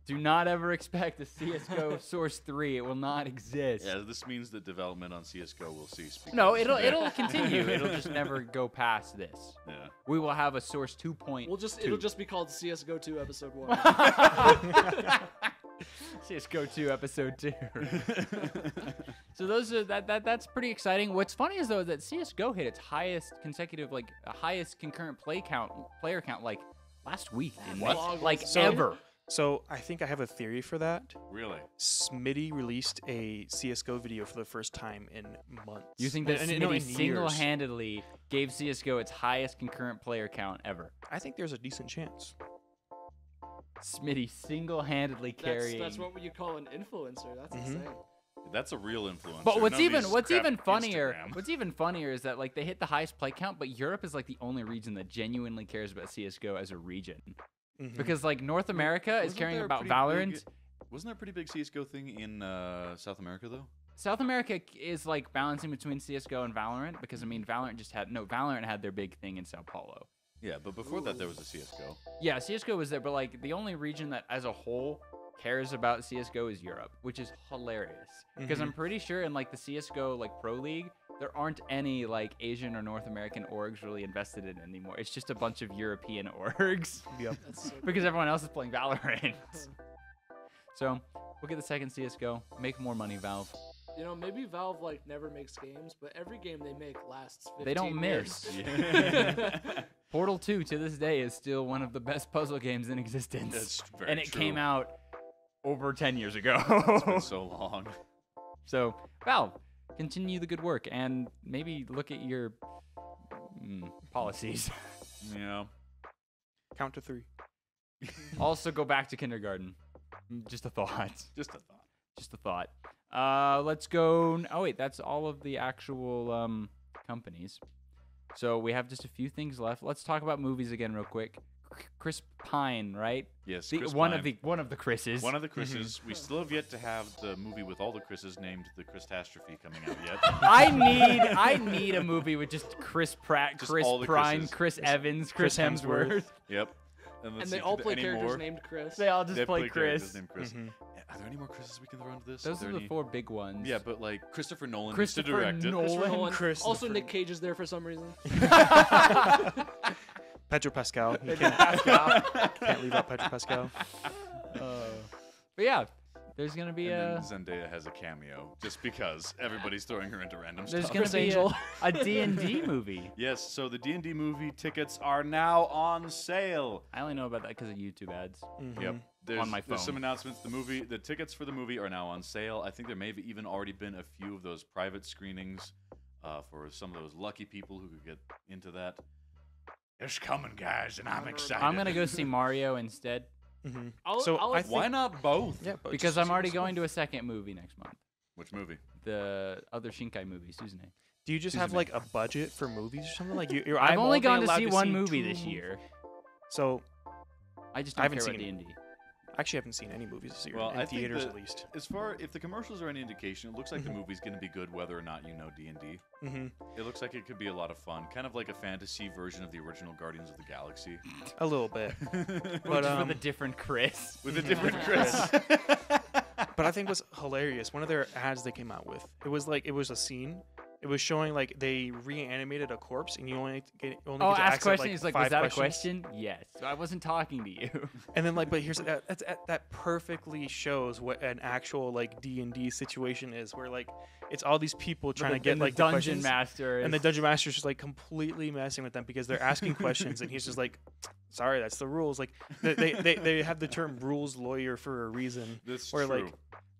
Do not ever expect a CS:GO Source 3. It will not exist. Yeah, this means that development on CS:GO will cease. No, because- it'll continue. It'll just never go past this. Yeah. We will have a Source 2.2. It'll just be called CS:GO 2 Episode 1. CS:GO 2 Episode 2. So that's pretty exciting. What's funny is though that CS:GO hit its highest consecutive highest concurrent player count last week. Ever. So I think I have a theory for that. Really? Smitty released a CS:GO video for the first time in months. You think that No, Smitty in years. single-handedly gave CS:GO its highest concurrent player count ever? I think there's a decent chance. Smitty single-handedly carrying. That's what you call an influencer. That's insane. That's a real influencer. But what's Nobody's even crap funnier? Instagram. What's even funnier is that they hit the highest play count, but Europe is the only region that genuinely cares about CS:GO as a region. Because North America is Wasn't caring there a about pretty Valorant. Wasn't there a pretty big CS:GO thing in South America though? South America is balancing between CS:GO and Valorant because Valorant had their big thing in Sao Paulo. Yeah, but before that there was a CS:GO. Yeah, CS:GO was there, but the only region that as a whole cares about CS:GO is Europe, which is hilarious because I'm pretty sure in like the CS:GO like Pro League there aren't any like Asian or North American orgs really invested in it anymore. It's just a bunch of European orgs. Yep. That's so Because everyone else is playing Valorant. So we'll get the second CS:GO, make more money, Valve. You know, maybe Valve like never makes games, but every game they make lasts 15 They don't years. miss. Portal 2 to this day is still one of the best puzzle games in existence. That's very and it true. came out over 10 years ago. It's been so long. So, Valve, continue the good work and maybe look at your policies. Yeah. Count to 3. Also, go back to kindergarten. Just a thought. Just a thought. Just a thought. Let's go. Oh, wait, that's all of the actual companies. So we have just a few things left. Let's talk about movies again real quick. Chris Pine, right? Yes, The, Chris one Pine. of the Chris's. One of the Chris's. We still have yet to have the movie with all the Chris's named The Christastrophe coming out yet. I need a movie with just Chris Pratt, Just Chris all the Pine, Chris's. Chris Evans, Chris Hemsworth. Yep. And let's they see, all did play any characters more? named Chris. They all just They play characters Chris. named Chris. Are there any more Chris's we can throw into this? Those there are the any- 4 big ones. Yeah, but like Christopher Nolan Christopher used to direct Nolan. Christopher Nolan. Christopher- Also, Nick Cage is there for some reason. Pedro Pascal. You can't leave out Pedro Pascal. But yeah, there's gonna be And a then Zendaya has a cameo just because everybody's throwing her into random there's stuff. gonna Chris be Angel. a D&D movie. Yes, so the D&D movie tickets are now on sale. I only know about that because of YouTube ads. Yep. There's, my There's some phone. announcements. The tickets for the movie are now on sale. I think there may have even already been a few of those private screenings for some of those lucky people who could get into that. It's coming, guys, and I'm excited. I'm gonna go see Mario instead So I think- Why not both? Yeah, but because just- I'm already going to a second movie next month. Which movie? The other Shinkai movie, Suzune. Do you just have Suzume. like a budget for movies or something? Like you're I've I'm only gone to allowed see one movie 2 this movies. year. So I just I don't haven't care about seen D&D. I actually haven't seen any movies this year Well, in I think theaters that- at least. As far if the commercials are any indication, it looks like the movie's going to be good whether or not you know D&D. Hmm. It looks like it could be a lot of fun, kind of like a fantasy version of the original Guardians of the Galaxy. A little bit. But But just with a different Chris. With a different Chris. But I think it was hilarious. One of their ads they came out with, it was a scene. It was showing like they reanimated a corpse, and you only get Oh, to ask access, question. like, He's like, 5 was that questions. a question? Yes. So I wasn't talking to you. And then like, but here's that perfectly shows what an actual like D&D situation is, where like it's all these people trying to get And the like the dungeon questions, master. and the is- dungeon master's just like completely messing with them because they're asking questions, and he's just like, sorry, that's the rules. Like they have the term rules lawyer for a reason. That's Where, true. like,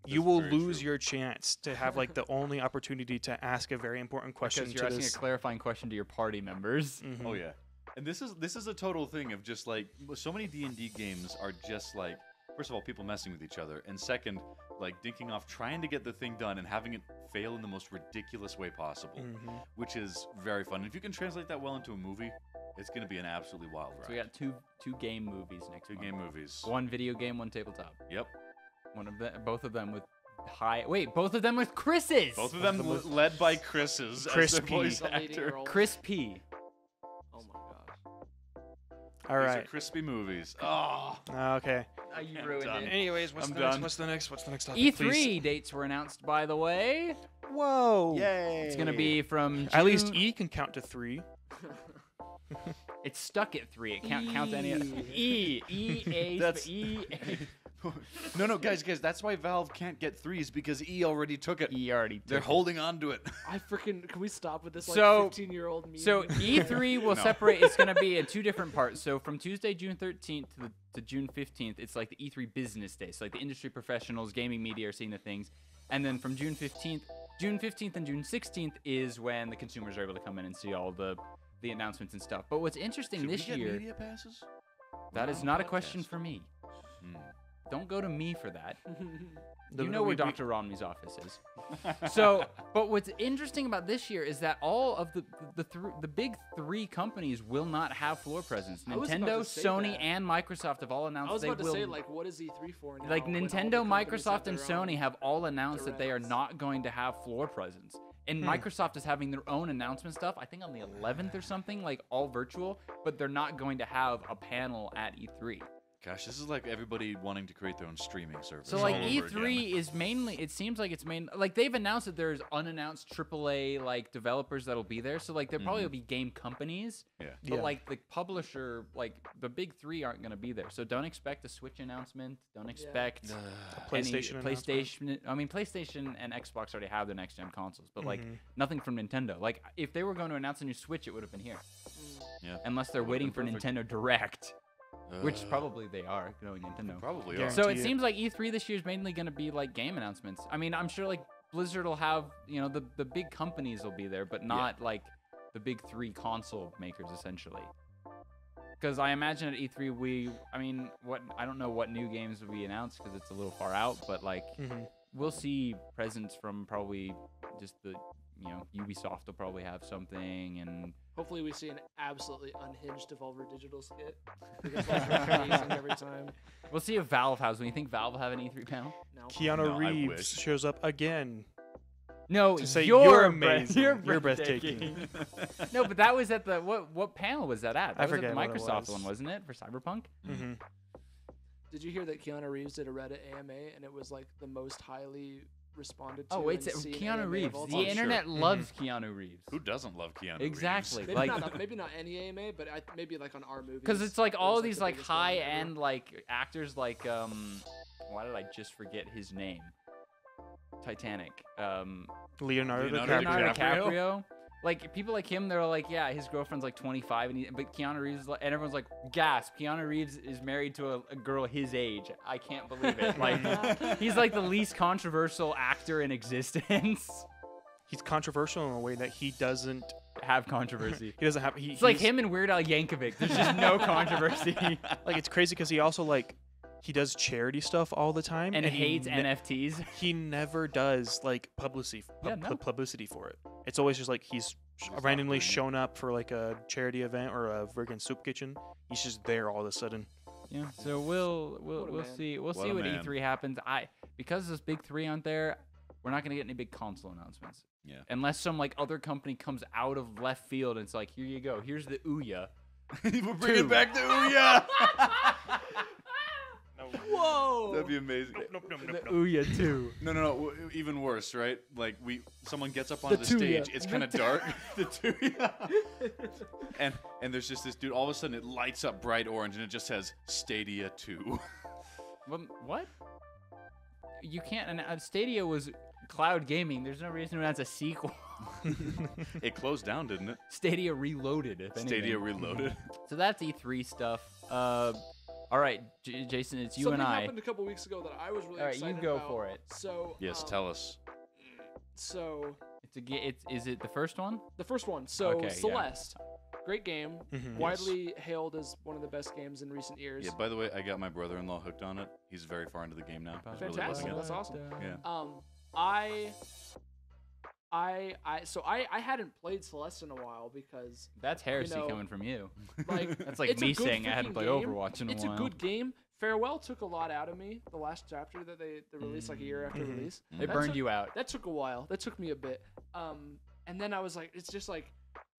you That's will very lose true. your chance to have like the only opportunity to ask a very important question because you're to asking this. a clarifying question to your party members. Mhm. Oh yeah, and this is a total thing of just like so many D&D games are just like, first of all, people messing with each other, and second, like dinking off trying to get the thing done and having it fail in the most ridiculous way possible, Mhm. which is very fun. And if you can translate that well into a movie, it's going to be an absolutely wild ride. So we got two game movies next Two month. game movies. One video game, one tabletop. Yep. Both of them with both of them with Chris's. Both of them led by Chris's Chris as the P. voice The leading actor. role. Chris P. Oh my gosh. All These are right. crispy movies. Oh. Okay. You I'm ruined done. it. Anyways, I'm done. What's the next topic? E3 please? dates were announced, by the way. Whoa. Yay! It's gonna be from At least June- E can count to 3. It's stuck at 3. It can't count to any other. A. That's- E. No, guys, that's why Valve can't get 3s because E already took it. E already. They're took it. holding on to it. I freaking can we stop with this like So- 15-year-old meme? So E3 will No. separate. It's going to be in 2 different parts. So from Tuesday, June 13th to June 15th, it's like the E3 business day. So like the industry professionals, gaming media are seeing the things. And then from June 15th and June 16th is when the consumers are able to come in and see all the announcements and stuff. But what's interesting Should this we get year, media passes? that We're is on not a podcast. question for me. Hmm. Don't go to me for that. The- You know where we- Dr. Romney's office is. So, but what's interesting about this year is that all of the big 3 companies will not have floor presence. I was about Nintendo, to say Sony, that. and Microsoft have all announced I was they about to will. say like what is E3 for now? Like when all the Nintendo, companies have Microsoft, and their own- Sony have all announced that they are directs. not going to have floor presence. And Microsoft is having their own announcement stuff, I think on the 11th or something, like all virtual, but they're not going to have a panel at E3. Gosh, this is like everybody wanting to create their own streaming service. So like all over E3 again. is mainly, it seems like it's like they've announced that there's unannounced AAA like developers that'll be there. So like there probably will be game companies, Yeah. but like the publisher, like the big three aren't gonna be there. So don't expect a Switch announcement. Don't expect PlayStation PlayStation. I mean PlayStation and Xbox already have the next gen consoles, but like nothing from Nintendo. Like if they were going to announce a new Switch, it would have been here. Yeah. Unless they're Would've waiting for been perfect. Nintendo Direct. Which probably they are, knowing Nintendo. Probably Yeah. are. So it Guarantee it. seems like E3 this year is mainly going to be like game announcements. I mean, I'm sure like Blizzard will have, you know, the big companies will be there, but not like the big three console makers essentially. Because I imagine at E3 I don't know what new games will be announced because it's a little far out, but like we'll see presents from probably just the, you know, Ubisoft will probably have something, and Hopefully we see an absolutely unhinged Devolver Digital skit. Because that's amazing every time. we'll see if Valve has. When you think Valve will have an E3 panel? No. Keanu No, I Reeves wish. shows up again. No, To say you're you're amazing. You're breathtaking. No, but that was at the what panel was that at? That I was at the forget what it Microsoft was. one, wasn't it, for Cyberpunk? Mm-hmm. Did you hear that Keanu Reeves did a Reddit AMA and it was like the most highly responded to? Oh wait, and seen Keanu AMA of Reeves. all The time? internet loves Keanu Reeves. Who doesn't love Keanu Exactly. Reeves? Maybe, Like, not any AMA, but maybe like on our movies. because it's like it all was, of these the like biggest one high ever. end like actors like why did I just forget his name? Titanic. Leonardo Leonardo DiCaprio. Leonardo DiCaprio. Like people like him, they're like, yeah, his girlfriend's like 25, but Keanu Reeves, is like, and everyone's like, gasp! Keanu Reeves is married to a girl his age. I can't believe it. Like, he's like the least controversial actor in existence. He's controversial in a way that he doesn't. Have controversy. He doesn't have. It's like him and Weird Al Yankovic. There's just no controversy. Like it's crazy because he also like he does charity stuff all the time And he hates NFTs. He never does like publicity for it. It's always just like he's randomly shown up for like a charity event or a friggin' soup kitchen. He's just there all of a sudden. Yeah. So we'll What a man. see. We'll What see a what man. E3 happens. Because those big three aren't there, we're not gonna get any big console announcements. Yeah. Unless some like other company comes out of left field and it's like, here you go. Here's the Ouya. We're bringing back the Ouya. Whoa! That'd be amazing. The Ouya 2. No. Even worse, right? Like someone gets up onto the Tuya. stage. It's kind of dark. The Tuya. and there's just this dude. All of a sudden, it lights up bright orange, and it just says Stadia 2. What? You can't. And Stadia was cloud gaming. There's no reason to announce a sequel. It closed down, didn't it? Stadia Reloaded. If Stadia anything. Reloaded. So that's E3 stuff. All right, Jason, it's you Something and I. happened a couple weeks ago that I was really All right, you excited go about. for it. So Yes, tell us. So Is it the first one? the first one. So Okay, yeah. Celeste, great game, Mhm. widely hailed as one of the best games in recent years. Yeah. By the way, I got my brother-in-law hooked on it. He's very far into the game now. He's really Fantastic. loving it. That's awesome. Yeah. I hadn't played Celeste in a while because That's heresy know, coming from you. like That's like it's a me good saying I hadn't freaking played game. Overwatch in a It's while. a good game. Farewell took a lot out of me. The last chapter that they released like a year after release. They That burned took- you out. That took a while. That took me a bit. And then I was like, it's just like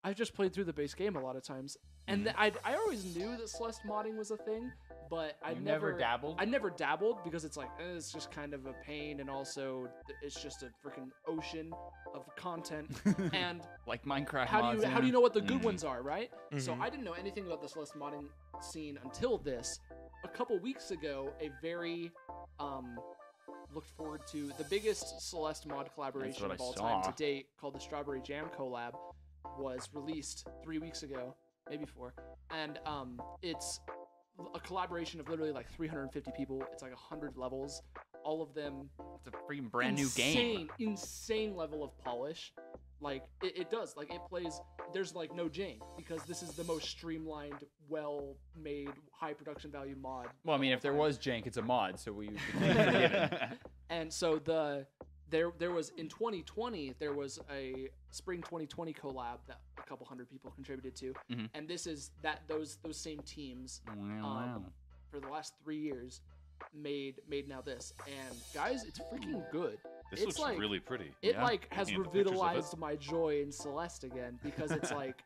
I've just played through the base game a lot of times, and I always knew that Celeste modding was a thing, but I You never dabbled? I never dabbled because it's like it's just kind of a pain, and also it's just a freaking ocean of content. And Like Minecraft how mods. do you know what the good ones are, right? So Mhm. I didn't know anything about the Celeste modding scene until this. A couple weeks ago, a very looked forward to the biggest Celeste mod collaboration what of I all time saw. to date, called the Strawberry Jam collab, was released 3 weeks ago, maybe 4, and it's a collaboration of literally like 350 people. It's like 100 levels, all of them It's a freaking brand new game. insane level of polish. Like it does, like it plays. There's like no jank because this is the most streamlined, well-made, high production value mod. Well, I mean, of if there all time. was jank, it's a mod, so we would be forgiven. And so there was in 2020 there was a spring 2020 collab that a couple hundred people contributed to, Mhm. and this is those same teams Wow. for the last 3 years made now this, and guys, it's freaking good. This It's looks like- really pretty. It Yeah. like has Looking at the pictures of it. revitalized my joy in Celeste again because it's like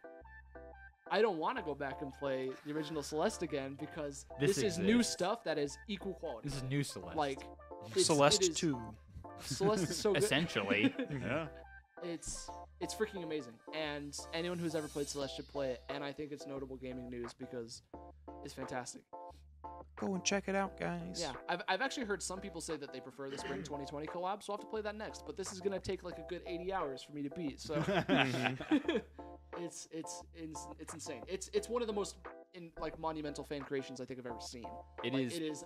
I don't want to go back and play the original Celeste again because This this is new exists. stuff that is equal quality. This is new Celeste. Like Celeste it is- 2. Celeste is so good. essentially. Yeah. It's freaking amazing, and anyone who's ever played Celeste should play it. And I think it's notable gaming news because it's fantastic. Go and check it out, guys. Yeah, I've actually heard some people say that they prefer the Spring 2020 collab, so I'll have to play that next. But this is gonna take like a good 80 hours for me to beat, so it's insane. It's one of the most monumental fan creations I think I've ever seen. It Like, is. It is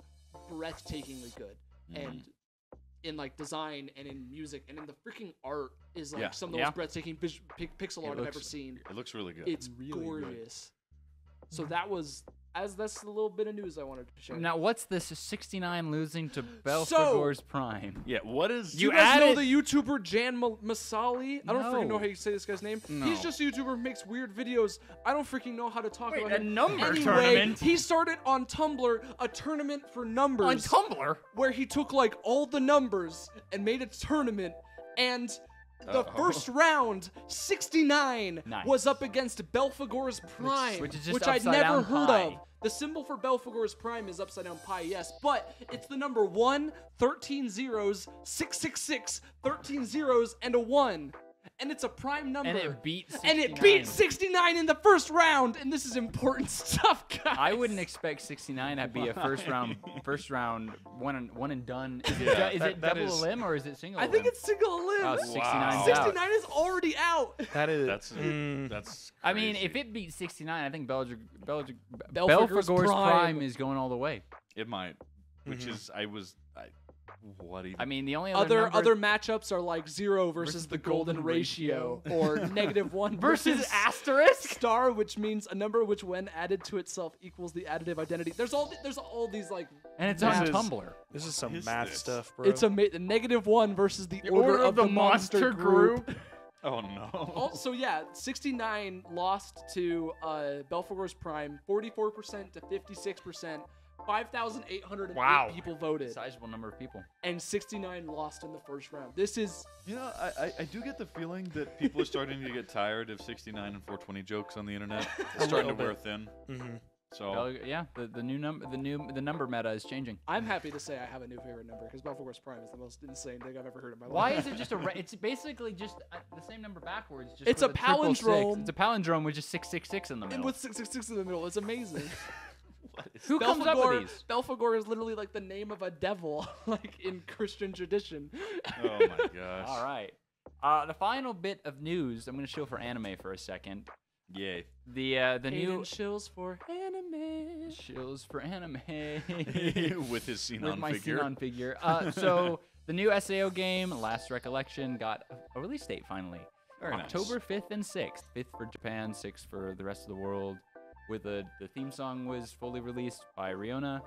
breathtakingly good, and in like design and in music and in the freaking art is like Yeah. some of the Yeah. most breathtaking pixel art I've looks- ever seen. It looks really good. It's really good. gorgeous. So that's a little bit of news I wanted to share. Now, what's this 69 losing to Belphegor's Prime? Yeah, what is... Do you You guys know added- the YouTuber Jan Masali? I don't freaking know No. how you say this guy's name. No. He's just a YouTuber who makes weird videos. I don't freaking know how to talk Wait, about a him. number anyway, tournament? He started on Tumblr a tournament for numbers On Tumblr? where he took like all the numbers and made a tournament, and the first round, 69, Nice. was up against Belphegor's Prime, which is just I'd upside never down heard pi. of. The symbol for Belphegor's Prime is upside down pi, yes, but it's the number 1, 13 zeros, 666, 13 zeros, and a 1. And it's a prime number. And it beat 69. And it beat 69 in the first round, and this is important stuff, guys. I wouldn't expect 69 to be a first round one and done. Is it, Yeah, is that- it that double is- a limb or is it single? I a think limb? it's single limb. Oh, 69 Wow. 69 is already out. That is. That's I mean, crazy. if it beats 69, I think Belphegor's Belphegor's Prime. Prime is going all the way. It might. Which is... What even... I mean, the only Other number matchups are like 0 versus the golden ratio, or -1 versus asterisk. star, which means a number which, when added to itself, equals the additive identity. There's all these like, And it's This on is- Tumblr. This is some Is math this? stuff, bro. it's a -1 versus the order of the monster group. Oh, no. Also, yeah, 69 lost to Belphegor's Prime, 44% to 56%. 5,808 Wow. people voted, Sizable number of people. and 69 lost in the first round. This is You know, I do get the feeling that people are starting to get tired of 69 and 420 jokes on the internet. It's starting to little wear bit. thin. Mhm. So Yeah, the number meta is changing. I'm happy to say I have a new favorite number because Belphegor's Prime is the most insane thing I've ever heard in my life. Why is it just it's basically just the same number backwards? Just It's with a triple six. palindrome. It's a palindrome with just 666 in the middle. And with 666 in the middle, it's amazing. Who comes up with these? Belphegor is literally like the name of a devil, like in Christian tradition. oh my gosh. All right. The final bit of news, I'm going to show for anime for a second. Yay. The new shills for anime. shills for anime With his Xenon with my figure. Xenon figure. So the new SAO game, Last Recollection, got a release date finally. Very nice. October 5th and 6th. 5th for Japan, 6th for the rest of the world. With the theme song was fully released by Riona,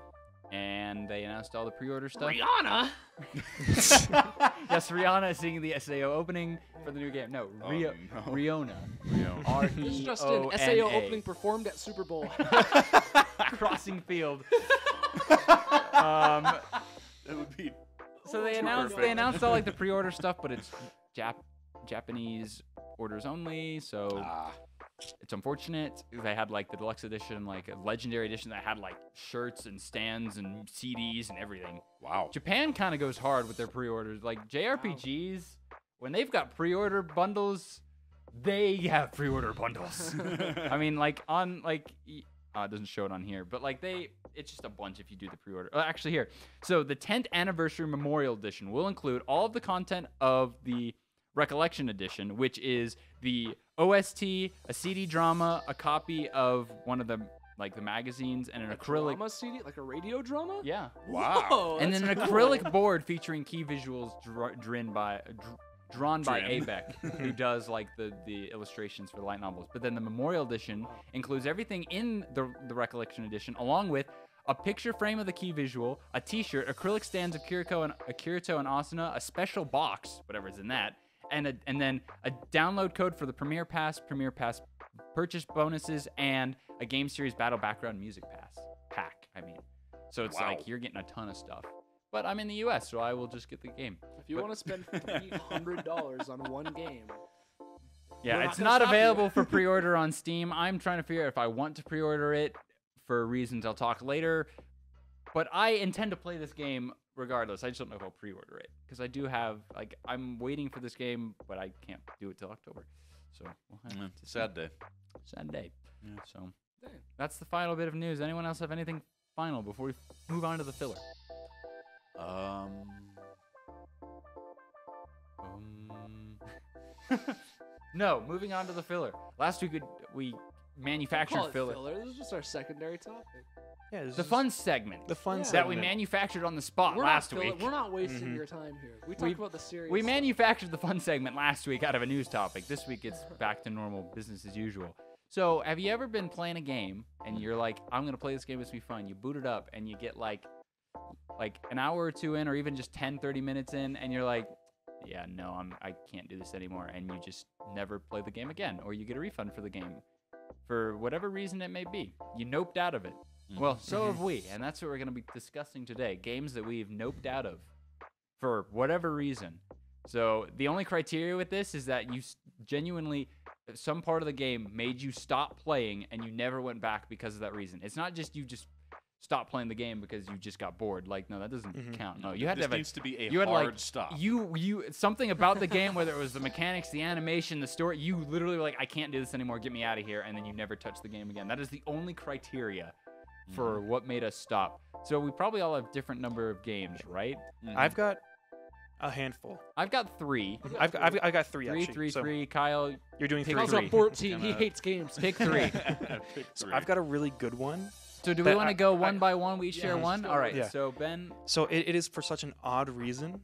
and they announced all the pre-order stuff. Rihanna. Yes, Rihanna is singing the SAO opening for the new game. No, Oh, Riona. no. Riona. Riona. This is just an SAO opening performed at Super Bowl. Crossing field. That would be... So they Too announced perfect. all like the pre-order stuff, but it's Japanese orders only. So it's unfortunate. They had like the deluxe edition, like a legendary edition that had like shirts and stands and CDs and everything. Wow. Japan kind of goes hard with their pre-orders. Like JRPGs, when they've got pre-order bundles, they have pre-order bundles. I mean, like on like it doesn't show it on here, but like it's just a bunch if you do the pre-order. Actually, here. So the 10th anniversary memorial edition will include all of the content of the Recollection edition, which is the OST, a CD drama, a copy of one of the magazines, and an acrylic. Drama CD, like a radio drama. Yeah. Wow. Whoa, And that's then an cool. acrylic board featuring key visuals drawn by Drin. Abeck, who does like the illustrations for the light novels. But then the Memorial Edition includes everything in the Recollection Edition, along with a picture frame of the key visual, a T-shirt, acrylic stands of Kirito and Asuna, a special box, whatever's in that, and then a download code for the Premiere Pass purchase bonuses, and a Game Series Battle Background Music pack. I mean, so it's Wow. like you're getting a ton of stuff. But I'm in the U.S., so I will just get the game. If you want to spend $300 on one game, Yeah, We're it's gonna not stop you. available for pre-order on Steam. I'm trying to figure out if I want to pre-order it for reasons I'll talk later. But I intend to play this game regardless. I just don't know if I'll pre-order it because I do have I'm waiting for this game, but I can't do it till October. So we'll have to see. Sad day. Sad day. Yeah. So Dang. that's the final bit of news. Anyone else have anything final before we move on to the filler? No, moving on to the filler. Last week we manufactured Call it filler. filler. This is just our secondary topic. Yeah, this The is fun segment. the fun Yeah. that we segment. manufactured on the spot We're last not week. We're not wasting Mhm. your time here. We talked about the series. We manufactured the fun segment last week out of a news topic. This week it's back to normal business as usual. So, have you ever been playing a game and you're like, I'm going to play this game, it's going to be fun. You boot it up and you get like an hour or two in or even just 10, 30 minutes in and you're like, yeah, no, I can't do this anymore. And you just never play the game again or you get a refund for the game for whatever reason it may be. You noped out of it. Well, so have we, and that's what we're going to be discussing today. Games that we've noped out of for whatever reason. So the only criteria with this is that you genuinely, some part of the game made you stop playing and you never went back because of that reason. It's not just you just stopped playing the game because you just got bored. Like, no, that doesn't count. No, you had This to have needs to be a you had hard stop. You something about the game, whether it was the mechanics, the animation, the story, you literally were like, I can't do this anymore, get me out of here, and then you never touch the game again. That is the only criteria for what made us stop. So we probably all have different number of games, right? I've got a handful. I've got 3. I've got three Three, actually. three, so 3. Kyle, You're doing Pick three. Kyle's three. got 14. He Gonna- hates games. pick 3. Pick So three. I've got a really good one. So do That we want to go I- one by one? We each Yeah, share let's one? go. All right. Yeah. So Ben, So it is for such an odd reason.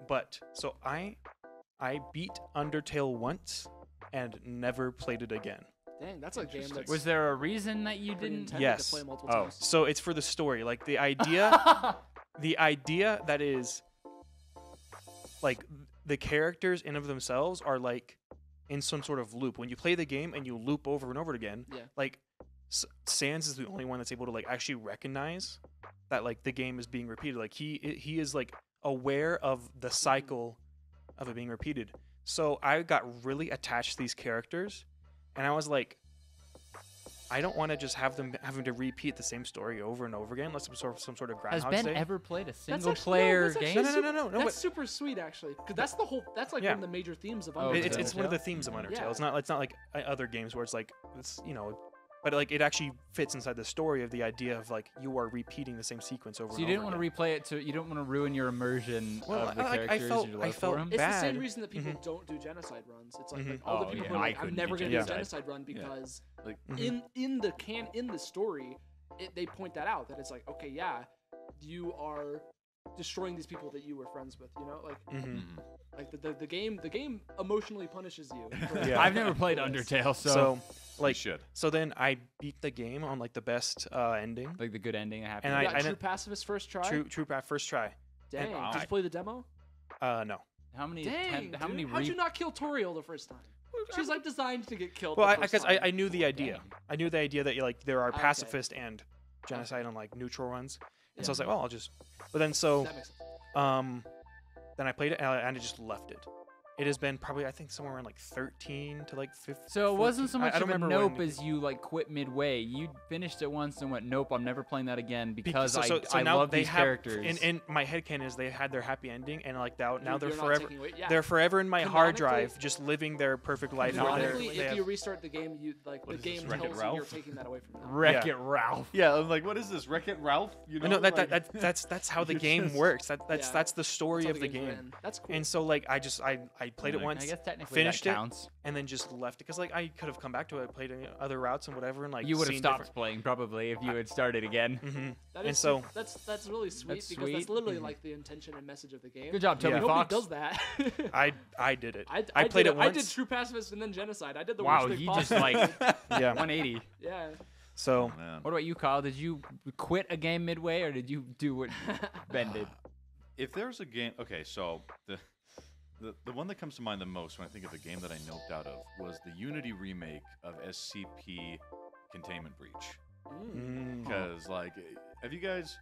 But so I beat Undertale once and never played it again. Dang, that's a game that's was there a reason that you pretty didn't? intended Yes. to play multiple Oh. times. So it's for the story. Like the idea the idea that is like the characters in of themselves are like in some sort of loop. When you play the game and you loop over and over again, Yeah. like Sans is the only one that's able to like actually recognize that like the game is being repeated. Like he is like aware of the cycle of it being repeated. So I got really attached to these characters, and I was like, I don't want to just have them having to repeat the same story over and over again. Unless it's some sort of Has Groundhog Ben Day. ever played a That's single actually- player that's actually game? No, That's but- super sweet, actually, because that's the whole. That's like Yeah. one of the major themes of Oh, Undertale. is It's one of Undertale? the themes of Undertale. Yeah. It's not like other games where it's like it's but like it actually fits inside the story of the idea of like you are repeating the same sequence over So and you over didn't want to again. replay it, so you don't want to ruin your immersion Well, of the I characters felt- and your I love felt for them. It's the same bad. reason that people don't do genocide runs. It's like, Mhm. like all the Oh, people yeah. who are I like, I'm couldn't never do gonna do a genocide. genocide run because Like, Mhm. in the story, they point that out that it's like, okay, yeah, you are destroying these people that you were friends with. You know, Mhm. like the game emotionally punishes you. for- Yeah. I've never played Yes. Undertale, so, So like like should. so then I beat the game on like the best ending. like the good ending, a happy And You ending. got I true didn't- pacifist first try. True at first try. Dang, Wow. did you play the demo? No. How many? Dang, how many? how'd you not kill Toriel the first time? She's like designed to get killed. Well, the I first because time. I knew the idea. Dang. I knew the idea that like there are Okay. pacifist and genocide on like neutral runs. And so I was Yeah. like, oh, I'll just. But then so That makes sense. then I played it and I just left it. It has been probably I think somewhere around like 13 to like 15. So it wasn't so much I don't of a remember nope when- as you like quit midway. You finished it once and went, nope, I'm never playing that again because so I now love they these have, characters. In my headcanon is they had their happy ending and like now You're they're not forever taking away- yeah. they're forever in my hard Canonically- drive just living their perfect life. where they're- Canonically, they if have- you restart the game, you like What the is this, game Wreck-It tells you you're Ralph? taking that away from them. Wreck Yeah. It Ralph. Yeah, I'm like, what is this? Wreck-It Ralph? You know, no, like, that's how the you game just- works. That's Yeah. that's the story That's of how the game's game. ran. That's cool. And so like I played it Yeah, I once, I guess technically finished that it, counts. and then just left it because like I could have come back to it, played other routes and whatever, and like You would have seen stopped playing probably if you had started again. Different... That and is so- that's really sweet That's because sweet. that's literally like the intention and message of the game. Good job, Toby Yeah. Nobody Fox. does that. I did it. I played did it once. I did True Pacifist and then Genocide. I did the Wow, worst thing you just possible. like yeah. 180. yeah. So Man. What about you, Kyle? Did you quit a game midway or did you do what Ben did? If there's a game, okay, so the one that comes to mind the most when I think of the game that I noped out of was the Unity remake of SCP Containment Breach. Because like, have you guys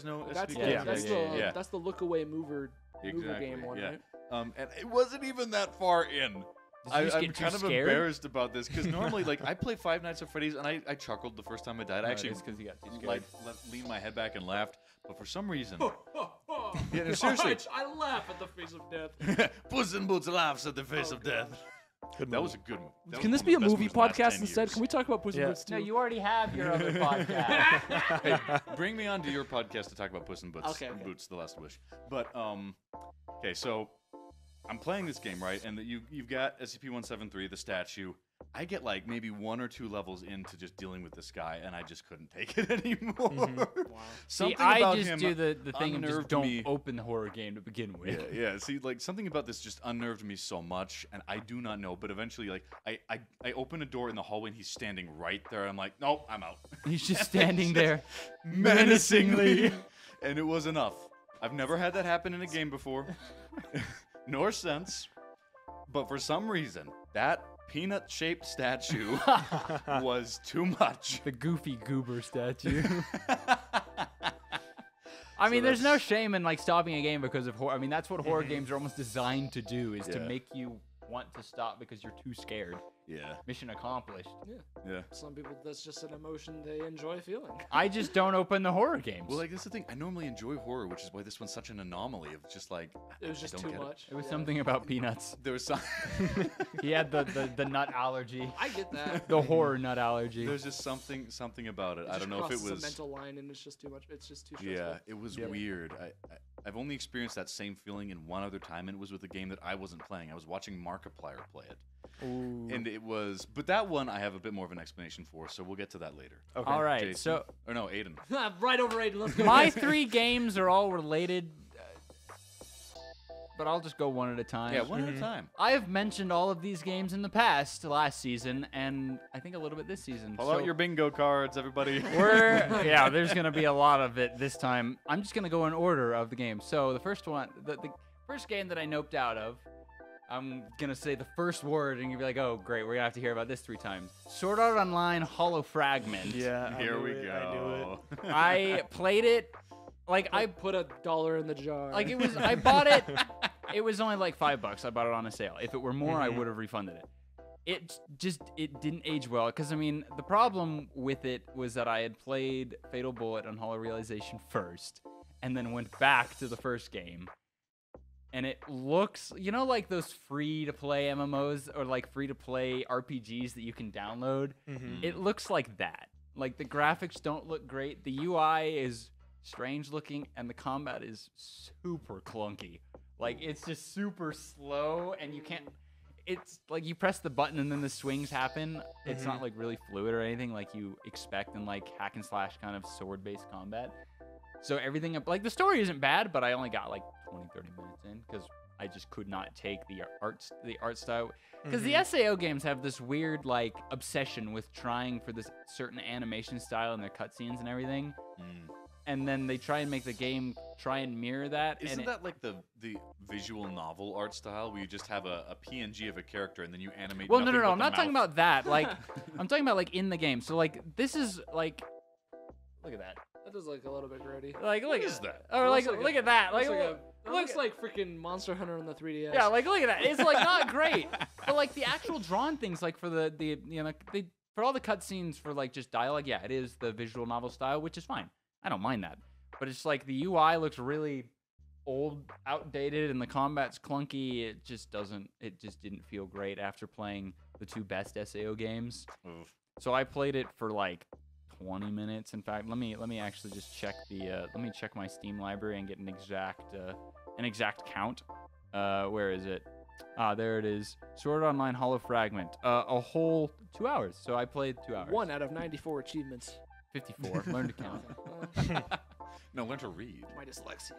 know That's SCP? the, Yeah. that's, Yeah. the Yeah. that's the look away mover Exactly, game one, yeah. right? And it wasn't even that far in Did you just I'm get too kind of scared? embarrassed about this because normally, like, I play Five Nights at Freddy's and I chuckled the first time I died. I actually because you got too scared. like leaned my head back and laughed, but for some reason, Yeah, no, seriously. I laugh at the face of death. Puss in Boots laughs at the face Oh, of death. Good That movie. was a good movie. That Can was this one be of a the best movie movies in the last 10 podcast instead? years. Can we talk about Puss in Yeah. Boots too? No, you already have your other podcast. Hey, bring me on to your podcast to talk about Puss in Boots. Okay. Boots, The Last Wish. But okay, so I'm playing this game, right? And you've got SCP-173, the statue. I get like maybe 1 or 2 levels into just dealing with this guy, and I just couldn't take it anymore. Wow. Something See, I about just him do the thing of just unnerved don't me. open the horror game to begin with. Yeah. See, like something about this just unnerved me so much, and I do not know. But eventually, like I open a door in the hallway, and he's standing right there. I'm like, nope, I'm out. He's just standing there. menacingly, and it was enough. I've never had that happen in a game before, nor since. But for some reason, that peanut-shaped statue was too much. The goofy goober statue. I mean, So there's no that's- shame in like stopping a game because of horror. I mean, that's what horror games are almost designed to do, is to Yeah. make you want to stop because you're too scared. Yeah, Mission accomplished. yeah. Some people, that's just an emotion they enjoy feeling. I just don't open the horror games. Well, like that's the thing. I normally enjoy horror, which is why this one's such an anomaly of just like It was I just don't too get much. it was Yeah. something about peanuts. There was some. He had the nut allergy. I get that. The horror nut allergy. There's just something about it. I just don't know if it crosses was. a mental line and it's just too much. It's just too stressful. Yeah, it was weird. I've only experienced that same feeling in one other time, and it was with a game that I wasn't playing. I was watching Markiplier play it. Ooh. And it was, but that one I have a bit more of an explanation for, so we'll get to that later. Okay. All right, Jason. so Or no, Aidan. Right over Aidan. Let's go. my 3 games are all related, but I'll just go one at a time. Yeah, one at a time. I have mentioned all of these games in the past, last season, and I think a little bit this season. Pull out your bingo cards, everybody. Yeah, there's gonna be a lot of it this time. I'm just gonna go in order of the games. So the first one, the first game that I noped out of, I'm gonna say the first word, and you'll be like, "Oh, great, we're gonna have to hear about this 3 times." Sword Art Online Hollow Fragment. Yeah, Here we I knew go. it. I played it, like I put $1 in the jar. Like it was, I bought it. It was only like $5. I bought it on a sale. If it were more, I would have refunded it. It didn't age well because I mean the problem with it was that I had played Fatal Bullet on Hollow Realization first, and then went back to the first game. And it looks, you know, like those free-to-play MMOs or like free-to-play RPGs that you can download. It looks like that. Like the graphics don't look great. The UI is strange looking, and the combat is super clunky. Like it's just super slow, and you can't. It's like you press the button and then the swings happen. It's not like really fluid or anything like you expect in like hack and slash kind of sword-based combat. So everything, like the story isn't bad, but I only got like 20, 30 minutes in because I just could not take the art style. Because the SAO games have this weird like obsession with trying for this certain animation style in their cutscenes and everything. And then they try and make the game try and mirror that. Isn't that like the visual novel art style where you just have a PNG of a character and then you animate? Well, no. nothing but I'm the not talking mouth? about that. Like, I'm talking about like in the game. So like, this is like, look at that. That is like a little bit grody. Like, look is at that? Or like, Looks like look a- at that. Like, It look looks like freaking Monster Hunter on the 3DS. yeah, like look at that. It's like not great, but like the actual drawn things, like for the you know they for all the cutscenes for like just dialogue, yeah, it is the visual novel style, which is fine. I don't mind that, but it's like the UI looks really old, outdated, and the combat's clunky. It just didn't feel great after playing the 2 best SAO games. Oof. So I played it for like 20 minutes. In fact, let me actually just check let me check my Steam library and get an exact count. Where is it? There it is. Sword Art Online Hollow Fragment. A whole 2 hours. So I played 2 hours. 1 out of 94 achievements. 54. Learn to count. No, learn to read. My dyslexia.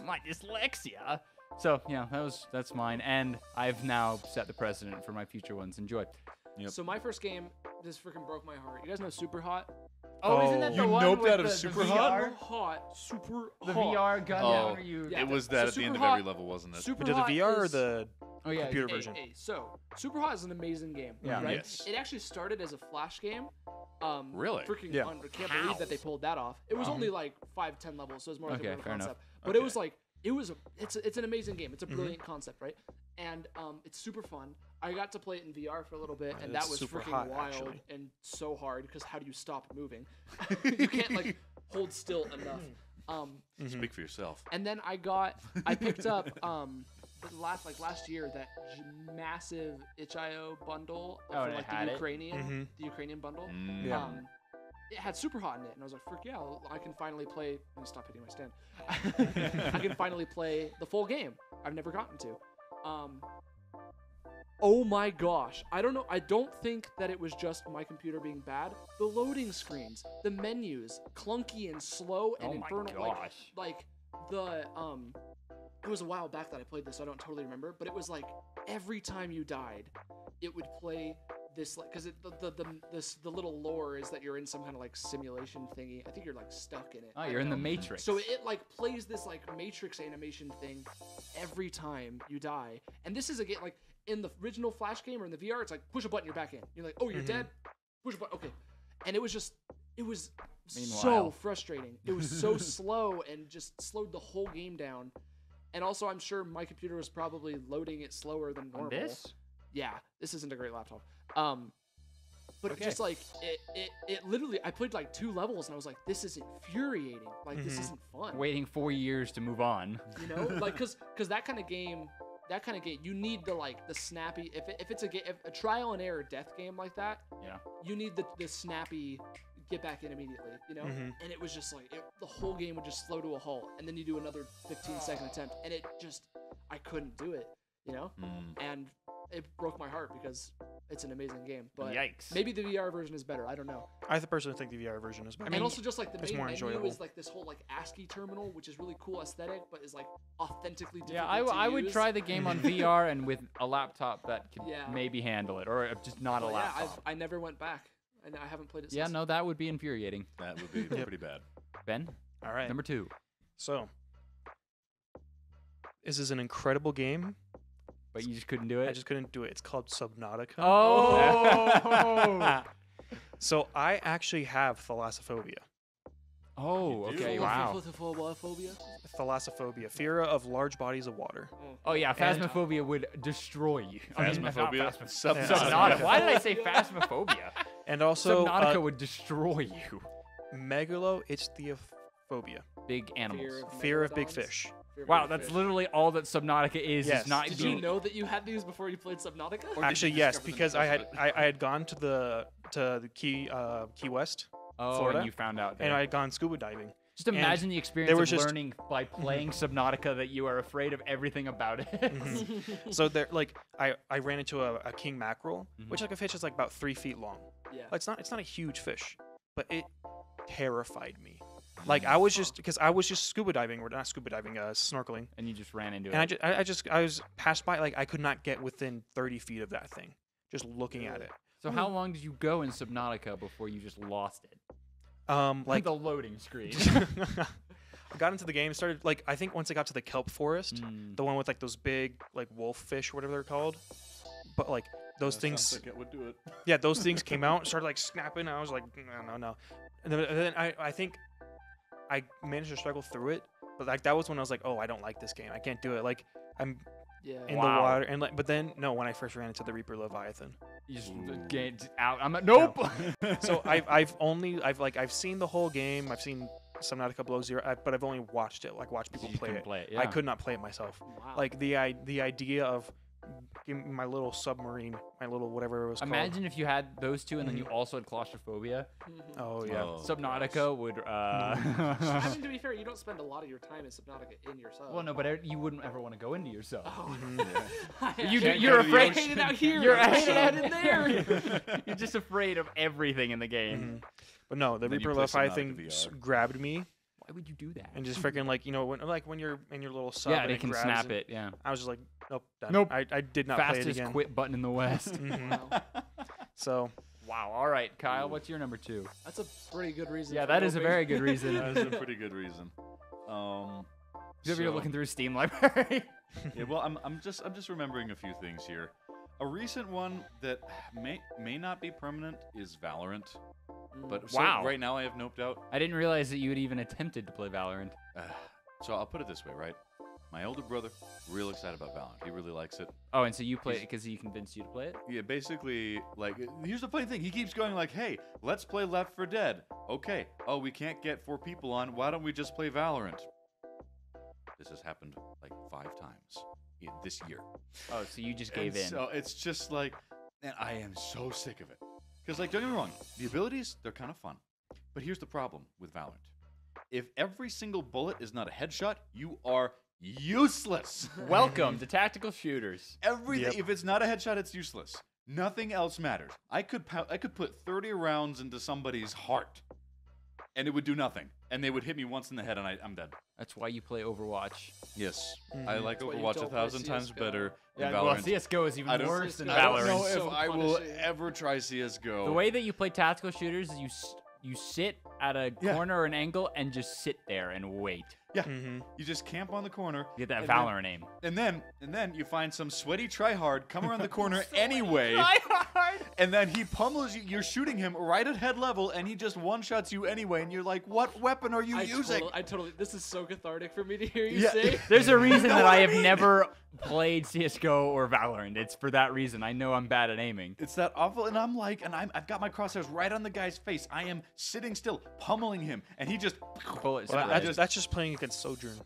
My dyslexia. So yeah, that's mine, and I've now set the precedent for my future ones. Enjoy. Yep. So my first game, this freaking broke my heart. You guys know Super Hot? Oh, isn't that Oh. the You one noped with out of the Super VR? Hot. Super The hot. VR gun Oh. down, or you? Yeah. It was So that at the end of Super every Hot- level, wasn't it? Super But the Hot VR or is- the Oh yeah. computer Hey, version? hey, so Super Hot is an amazing game. Yeah. Right? Yes. It actually started as a Flash game. Really? Freaking Yeah. I can't believe that they pulled that off. It was only like 5-10 levels, so it was more like Okay, a proof of fair enough. concept. But it Okay. was like it's an amazing game. It's a brilliant concept, right? And it's super fun. I got to play it in VR for a little bit, and It's that was super freaking hot, wild actually. and so hard. Because how do you stop moving? You can't like hold still enough. Speak for yourself. And then I picked up last year that massive itch.io bundle Oh, for and it like had it? the Ukrainian bundle. Yeah. It had super hot in it, and I was like, "Frick yeah! I can finally play." And stop hitting my stand. I can finally play the full game. I've never gotten to. Oh my gosh! I don't know. I don't think that it was just my computer being bad. The loading screens, the menus, clunky and slow and Oh my infernal. gosh. Like the It was a while back that I played this, so I don't totally remember. But it was like every time you died, it would play this like because the little lore is that you're in some kind of like simulation thingy. I think you're like stuck in it. Oh, I you're don't in the know. Matrix. So it like plays this like Matrix animation thing every time you die. And this is a game like in the original Flash game or in the VR, it's like push a button, you're back in. You're like, oh, you're dead. Push a button. Okay. And it was so Meanwhile. frustrating. It was so slow and just slowed the whole game down. And also, I'm sure my computer was probably loading it slower than normal. This? Yeah, this isn't a great laptop. But Okay. just like it literally, I played like 2 levels and I was like, this is infuriating. Like this isn't fun. Waiting 4 years to move on. You know, like because that kind of game, you need the snappy. If it's a trial and error death game like that, Yeah. you need the snappy get back in immediately, you know? And it was just like, the whole game would just slow to a halt, and then you do another 15-second attempt, and I couldn't do it, you know? And it broke my heart because it's an amazing game. But Yikes. maybe the VR version is better, I don't know. I personally think the VR version is better. And also just like the it's main more menu enjoyable. is like this whole like ASCII terminal, which is really cool aesthetic, but is like authentically different. Yeah, I would try the game on VR and with a laptop that could Yeah. maybe handle it, or just not a Yeah, laptop. I never went back. And I haven't played it Yeah, since. no, that would be infuriating. That would be pretty bad. Ben, All right. number 2. So, this is an incredible game. But you just couldn't do it? I just couldn't do it. It's called Subnautica. Oh! So I actually have thalassophobia. Oh, You do? okay, wow. Phobia? Thalassophobia, fear of large bodies of water. Oh, yeah, Phasmophobia would destroy you. Phasmophobia? Not Subnautica. Subnautica. Why did I say Phasmophobia? And also Subnautica would destroy you. megaloichthyophobia, Big animals. fear of big megalodons? fish. Fear of Wow, big that's fish. literally all that Subnautica is. Yes. It's not Did being- you know that you had these before you played Subnautica? Or did Actually, you yes, discover them because because of it? I had gone to the Key West, Oh, Florida, and you found out. and there. I had gone scuba diving. Just imagine the experience there of was just- learning by playing Subnautica that you are afraid of everything about it. So there, like, I ran into a king mackerel, which like a fish is like about 3 feet long. Yeah. It's not a huge fish, but it terrified me. Like I was just scuba diving, or not scuba diving, snorkeling, And you just ran into and it. I was passed by, like I could not get within 30 feet of that thing, just looking at it. So how long did you go in Subnautica before you just lost it? Like the loading screen. I got into the game, started like I think once I got to the kelp forest, the one with like those big like wolf fish or whatever they're called, but like those That things, sounds like it would do it. yeah, those things came out and started like snapping. And I was like, no. And then I think I managed to struggle through it, but like that was when I was like, oh, I don't like this game. I can't do it. Like I'm Yeah. in Wow. the water, and like, but then no, when I first ran into the Reaper Leviathan. You just Ooh. get out. I'm like, nope. So I've seen the whole game. I've seen Subnautica Below Zero, but I've only watched it, like watched people You play couldn't it. play it, I yeah. could not play it myself. Wow. Like the idea of my little submarine, my little whatever it was Imagine if you had those two and then you also had claustrophobia. called. Oh yeah. Oh, Subnautica would. I mean, to be fair, you don't spend a lot of your time in Subnautica in yourself. Well, no, but you wouldn't ever want to go into yourself. Oh. You Can't you're go to the afraid. ocean. Hate it out here. You're hate it out afraid in there. You're just afraid of everything in the game. But no, the Then you Reaper play Leviathan Subnautica thing VR. grabbed me Why would you do that? and just freaking like when you're in your little sub Yeah, and they it can grabs snap and it. Yeah. I was just like, nope, done. Nope. I did not play it Fastest again. quit button in the West. Mhm. Wow. So Wow. All right, Kyle, what's your number 2? That's a pretty good reason. Yeah, for that is a doping. very good reason. That is a pretty good reason. You're so- looking through Steam library. Yeah, well, I'm just remembering a few things here. A recent one that may not be permanent is Valorant. But so Wow. right now I have noped out. I didn't realize that you had even attempted to play Valorant. So I'll put it this way, right? My older brother, real excited about Valorant. He really likes it. Oh, and so you play it because he convinced you to play it? Yeah, basically, like, here's the funny thing. He keeps going like, hey, let's play Left 4 Dead. Okay. Oh, we can't get 4 people on. Why don't we just play Valorant? This has happened like 5 times this year. Oh, so you just gave in. So it's just like, man, I am so sick of it. Because, like, don't get me wrong, the abilities, they're kind of fun. But here's the problem with Valorant. If every single bullet is not a headshot, you are useless. Welcome to tactical shooters. Everything. If it's not a headshot, it's useless. Nothing else matters. I could put 30 rounds into somebody's heart, and it would do nothing. And they would hit me once in the head, and I'm dead. That's why you play Overwatch. Yes, I like That's why you Overwatch don't 1,000 play times CS:GO. better than Well, Valorant. CS:GO is I even don't- worse than CS:GO I don't Valorant. know if So I will punishing. ever try CS:GO. The way that you play tactical shooters is you sit at a Yeah. corner or an angle and just sit there and wait. Yeah, Mm-hmm. you just camp on the corner. Get that and Valorant aim. And then you find some sweaty tryhard come around the corner anyway. hard. And then he pummels you. You're shooting him right at head level, and he just one-shots you anyway. And you're like, "What weapon are you using?" I totally. This is so cathartic for me to hear you Yeah. say. There's a reason know that what I I have mean? never played CS:GO or Valorant. It's for that reason. I know I'm bad at aiming. It's that awful, and I'm like, I've got my crosshairs right on the guy's face. I am sitting still, pummeling him, and he just. Bullets. Well, fly. that's just playing against Sojourn.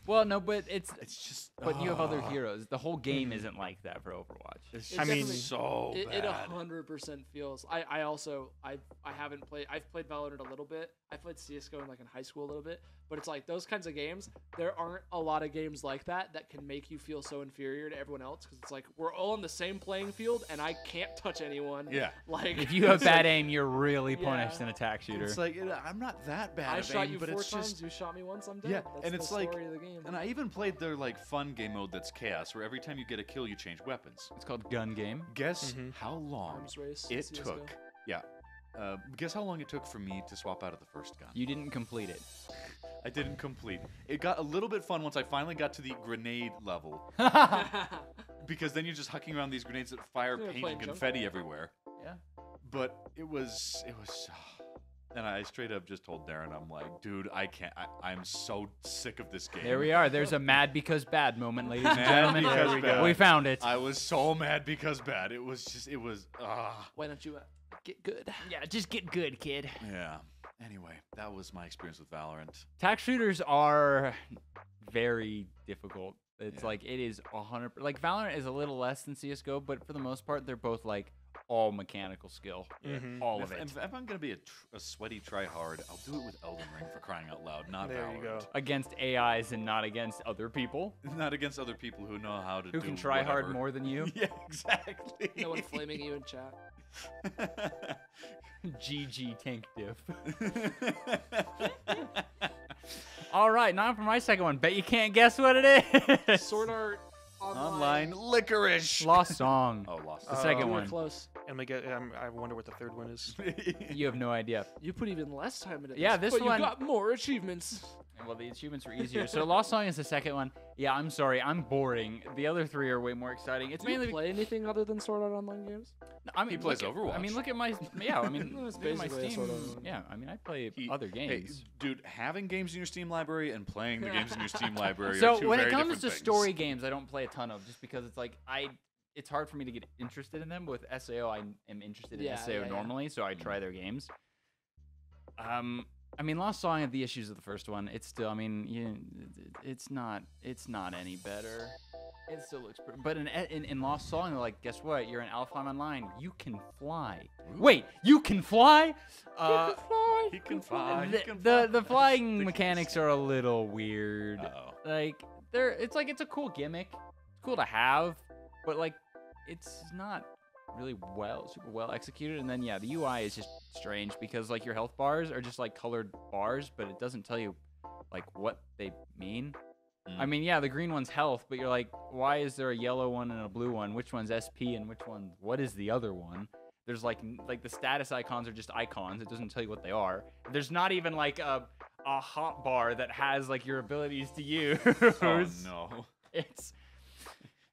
Well, no, but it's just. but you have other heroes. The whole game isn't like that for Overwatch. It's It just mean- so It bad. 100% feels. I also I haven't played. I've played Valorant a little bit. I played CS:GO in high school a little bit. But it's like those kinds of games. There aren't a lot of games like that can make you feel so inferior to everyone else because it's like we're all on the same playing field and I can't touch anyone. Yeah. Like If you have it's bad like, aim, you're really Yeah. punished in attack shooter. It's like I'm not that bad. I at shot aim, you but 4 it's times. just. You shot me once. I'm dead. Yeah, That's and the it's like, story of the game. and I even played their fun game mode that's chaos, where every time you get a kill, you change weapons. It's called gun game. Guess how long Arms race in it CS:GO. took. Yeah. Guess how long it took for me to swap out of the first gun. You didn't complete it. I didn't complete. It got a little bit fun once I finally got to the grenade level, because then you're just hucking around these grenades that fire Yeah, paint playing and jump. confetti everywhere. Yeah. But it was, and I straight up just told Darren, I'm like, dude, I can't. I'm so sick of this game. There we are. There's a mad because bad moment, ladies and Mad gentlemen. because There we bad. go. We found it. I was so mad because bad. It was just, Why don't you get good? Yeah, just get good, kid. yeah. Anyway, that was my experience with Valorant. Tac shooters are very difficult. It's Yeah. like it is 100. Like Valorant is a little less than CS:GO, but for the most part, they're both like all mechanical skill, Mhm. all If, of it. if I'm gonna be a sweaty tryhard, I'll do it with Elden Ring for crying out loud, not There Valorant. you go. Against AIs and not against other people Not against other people who know how to who do can try hard whatever. more than you. Yeah, exactly. No one flaming you in chat. GG tank diff. All right, now for my second one. Bet you can't guess what it is. Sword Art Online licorice. Lost song. Oh, lost. The it. second You were one. close. And I wonder what the third one is. You have no idea. You put even less time into this. Yeah, this but one- you got more achievements. Well, the achievements were easier. So Lost Song is the second one. Yeah, I'm sorry, I'm boring. The other three are way more exciting. It's Do you mainly. play anything other than Sword Art Online games? I mean, He plays look at- I mean, Overwatch. look at my. Yeah, I mean, Well, it's look at my basically a Steam. sort of- Yeah, I mean, I play He- other Hey, games. dude, having games in your Steam library and playing the games in your Steam library are So two when very it comes different to things. story games, I don't play a ton of, just because it's like it's hard for me to get interested in them. With SAO, I am interested in Yeah, SAO yeah, yeah. normally, so I try their games. I mean, Lost Song had the issues of the first one. It's still, I mean, it's not any better. It still looks pretty. But in Lost Song, they're like, guess what? You're in Alfheim Online. You can fly. Wait, you can fly? He can fly. The flying mechanics are a little weird. Uh-oh. Like it's a cool gimmick. It's cool to have, but like it's not really super well executed. And then yeah, the UI is just strange because like your health bars are just like colored bars, but it doesn't tell you like what they mean. I mean, yeah, the green one's health, but you're like, why is there a yellow one and a blue one? Which one's SP and what is the other one? There's like the status icons are just icons. It doesn't tell you what they are. There's not even like a hot bar that has like your abilities to use. Oh no. It's.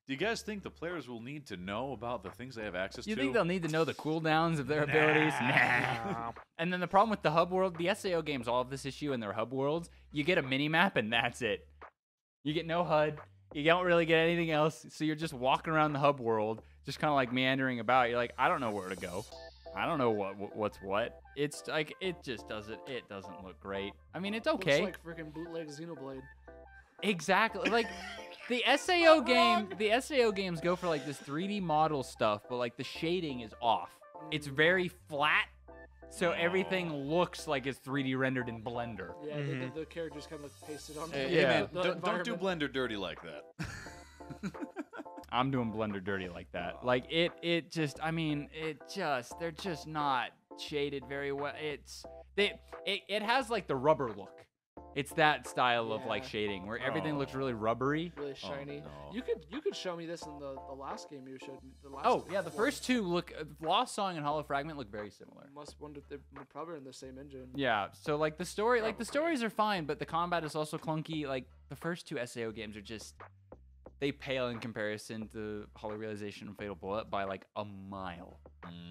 Do you guys think the players will need to know about the things they have access You to? think they'll need to know the cooldowns of their abilities? Nah. And then the problem with the hub world, the SAO games all have this issue in their hub worlds. You get a mini map and that's it. You get no HUD. You don't really get anything else. So you're just walking around the hub world, just kind of like meandering about. You're like, I don't know where to go. I don't know what's what. It's like it doesn't look great. I mean, it's okay. Looks like freaking bootleg Xenoblade. Exactly. Like the SAO games go for like this 3D model stuff, but like the shading is off. It's very flat, so everything looks like it's 3D rendered in Blender. Yeah, the characters kind of look pasted on. Yeah. Don't do Blender dirty like that. I'm doing Blender dirty like that. Like they're just not shaded very well. It has like the rubber look. It's that style of like shading where everything looks really rubbery. Really shiny. Oh, no. You could show me this in the last game you showed me. The first two look. Lost Song and Hollow Fragment look very similar. Must wonder if they're probably in the same engine. Yeah. So like the stories are fine, but the combat is also clunky. Like the first two SAO games are just. They pale in comparison to Hollow Realization and Fatal Bullet by like a mile.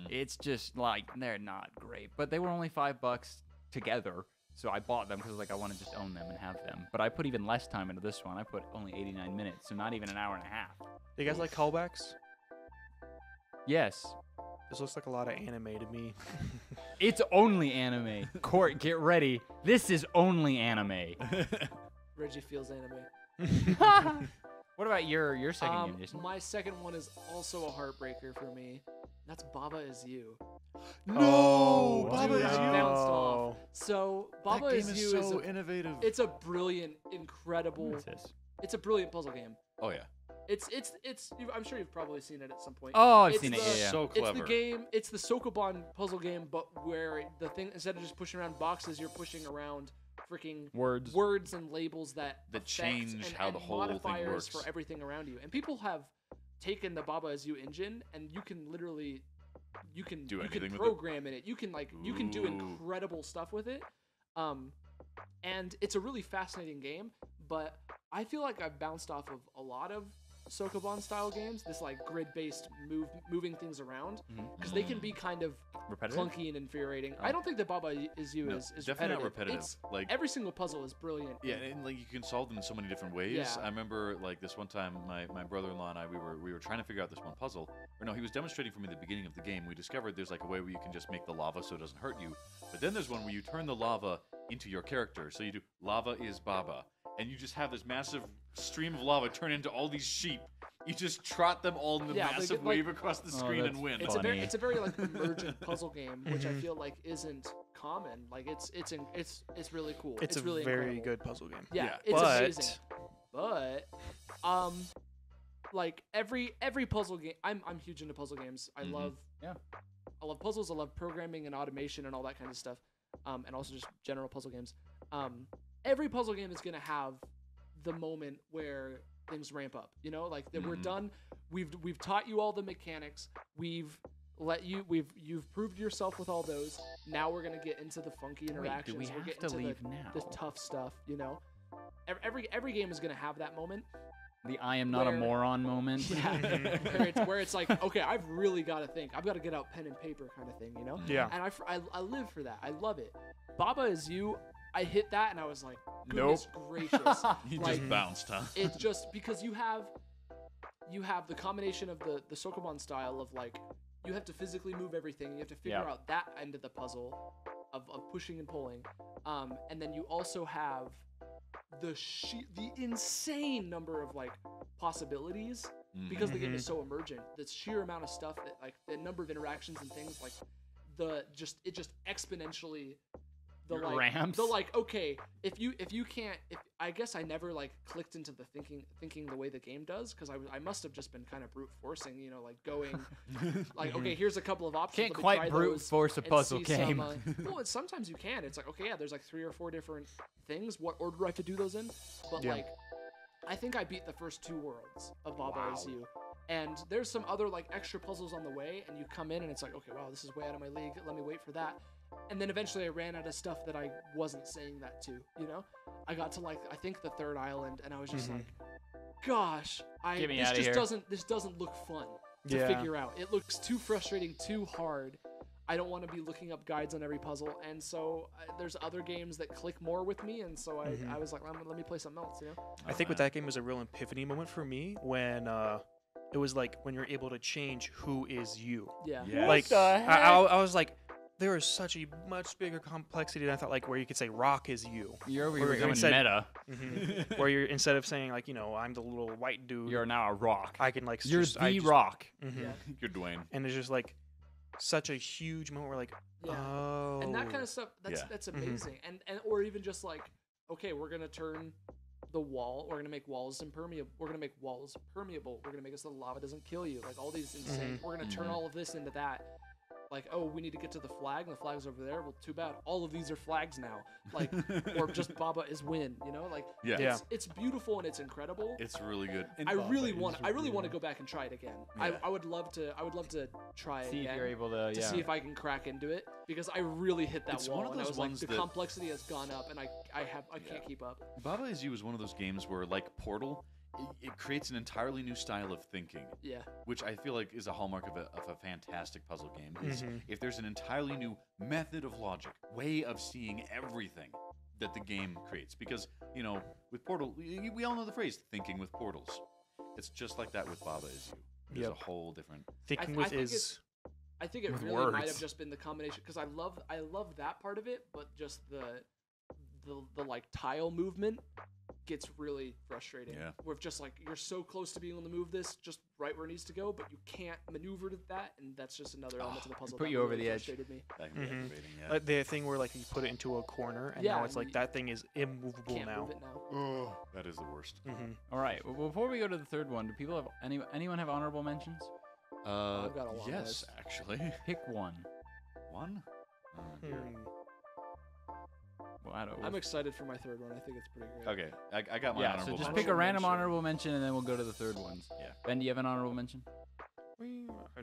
It's just like they're not great, but they were only $5 together, so I bought them because like I want to just own them and have them. But I put even less time into this one. I put only 89 minutes, so not even an hour and a half. You guys like callbacks? Yes. This looks like a lot of anime to me. It's only anime. Court, get ready. This is only anime. Reggie feels anime. What about your second game, Jason? My second one is also a heartbreaker for me. That's Baba Is You. No, Baba Is You bounced off. So Baba that Is game You is so innovative. It's a brilliant, incredible. It's a brilliant puzzle game. Oh yeah. It's. I'm sure you've probably seen it at some point. Oh, I've seen it. Yeah. So clever. It's the game. It's the Sokoban puzzle game, but where the thing instead of just pushing around boxes, you're pushing around freaking words and labels that change how the whole thing works for everything around you. And people have taken the Baba Is You engine, and you can literally program in it. You can do incredible stuff with it. And it's a really fascinating game, but I feel like I've bounced off of a lot of Sokoban style games, this like grid-based moving things around, because they can be kind of clunky and infuriating. I don't think that Baba Is You is definitely not repetitive. repetitive. Like every single puzzle is brilliant. Yeah, and like you can solve them in so many different ways. Yeah. I remember like this one time, my brother-in-law and I we were trying to figure out this one puzzle. Or no, he was demonstrating for me at the beginning of the game. We discovered there's like a way where you can just make the lava so it doesn't hurt you. But then there's one where you turn the lava into your character. So you do lava is Baba, and you just have this massive stream of lava turn into all these sheep. You just trot them all in the massive wave across the screen and win. It's a very like emergent puzzle game, which I feel like isn't common. Like it's really cool. It's a really very incredible. good puzzle game. Yeah, it's amazing. But like every puzzle game, I'm huge into puzzle games. I love puzzles. I love programming and automation and all that kind of stuff. And also just general puzzle games. Every puzzle game is gonna have the moment where things ramp up, you know, like that we're done. We've taught you all the mechanics. You've proved yourself with all those. Now we're gonna get into the funky interactions. Wait, do we have to leave now? The tough stuff, you know. Every game is gonna have that moment. The I am not a moron moment. Yeah, where it's like, okay, I've really got to think. I've got to get out pen and paper kind of thing, you know. Yeah. And I live for that. I love it. Baba Is You. I hit that and I was like, goodness gracious. He like, just bounced, huh? It's just because you have the combination of the Sokoban style of like, you have to physically move everything. You have to figure out that end of the puzzle of pushing and pulling. And then you also have the insane number of like possibilities because the game is so emergent. The sheer amount of stuff that like the number of interactions and things like it just exponentially ramps. Okay, if you can't, I guess I never like clicked into the thinking the way the game does, because I must have just been kind of brute forcing, you know, like going like, okay, here's a couple of options. Can't quite brute force a puzzle game. Well, sometimes you can. It's like, okay, yeah, there's like 3 or 4 different things. What order do I have to do those in? But like, I think I beat the first 2 worlds of Baba Is You. And there's some other like extra puzzles on the way, and you come in and it's like, okay, wow, this is way out of my league. Let me wait for that. And then eventually I ran out of stuff that I wasn't saying that to, you know? I got to like, I think the 3rd island, and I was just like, gosh, this doesn't look fun to figure out. It looks too frustrating, too hard. I don't want to be looking up guides on every puzzle, and so there's other games that click more with me, and so I was like, let me play something else, you know. I think with that game was a real epiphany moment for me when it was like when you're able to change who is you. Yeah. Yes. Like I was like, there is such a much bigger complexity than I thought. Like where you could say rock is you. You're over Or here going instead- meta. Where you're instead of saying like I'm the little white dude. You're now a rock. I can like You're just, I the just- rock. Mhm. Yeah. You're Dwayne. And it's just like such a huge moment where like Yeah. oh And that kind of stuff, Yeah. that's amazing. And or even just like, okay, we're gonna turn the wall. We're gonna make walls impermeable. We're gonna make walls permeable. We're gonna make it so the lava doesn't kill you. Like all these insane. We're gonna turn all of this into that. Like, oh, we need to get to the flag, and the flag's over there. Well, too bad. All of these are flags now. Like, or just Baba is win. You know, like Yeah. it's beautiful and it's incredible. It's really good. And I really want to go back and try it again. Yeah. I would love to try it See again. if you're able to. To see if I can crack into it, because I really hit that It's wall, one of and I those was like, ones the that- complexity has gone up, and I can't keep up. Baba Is You is one of those games where, like Portal, it creates an entirely new style of thinking, Yeah, which I feel like is a hallmark of a fantastic puzzle game. Is if there's an entirely new method of logic, way of seeing everything that the game creates. Because, with Portal, we all know the phrase, thinking with portals. It's just like that with Baba Is You. There's Yep. a whole different... thinking I with think is I think it With really might words. have just been the combination, because I love that part of it, but just the like tile movement gets really frustrating. Yeah. With just like you're so close to being able to move this just right where it needs to go, but you can't maneuver to that, and that's just another element to the puzzle. put that you over really the edge. frustrated me. That can be aggravating, yeah. the thing where like you put it into a corner and Yeah, now it's like you that thing is immovable Can't now. move it now. Oh, that is the worst. All right. Well, before we go to the third one, do people have anyone have honorable mentions? I've got a long yes, list. actually. Pick one. One? Oh, dear. Well, I don't. I'm excited for my third one. I think it's pretty great. Okay, I got my Yeah. So honorable just mention. pick a random mention. honorable mention, and then we'll go to the third ones. Yeah. Ben, do you have an honorable mention? I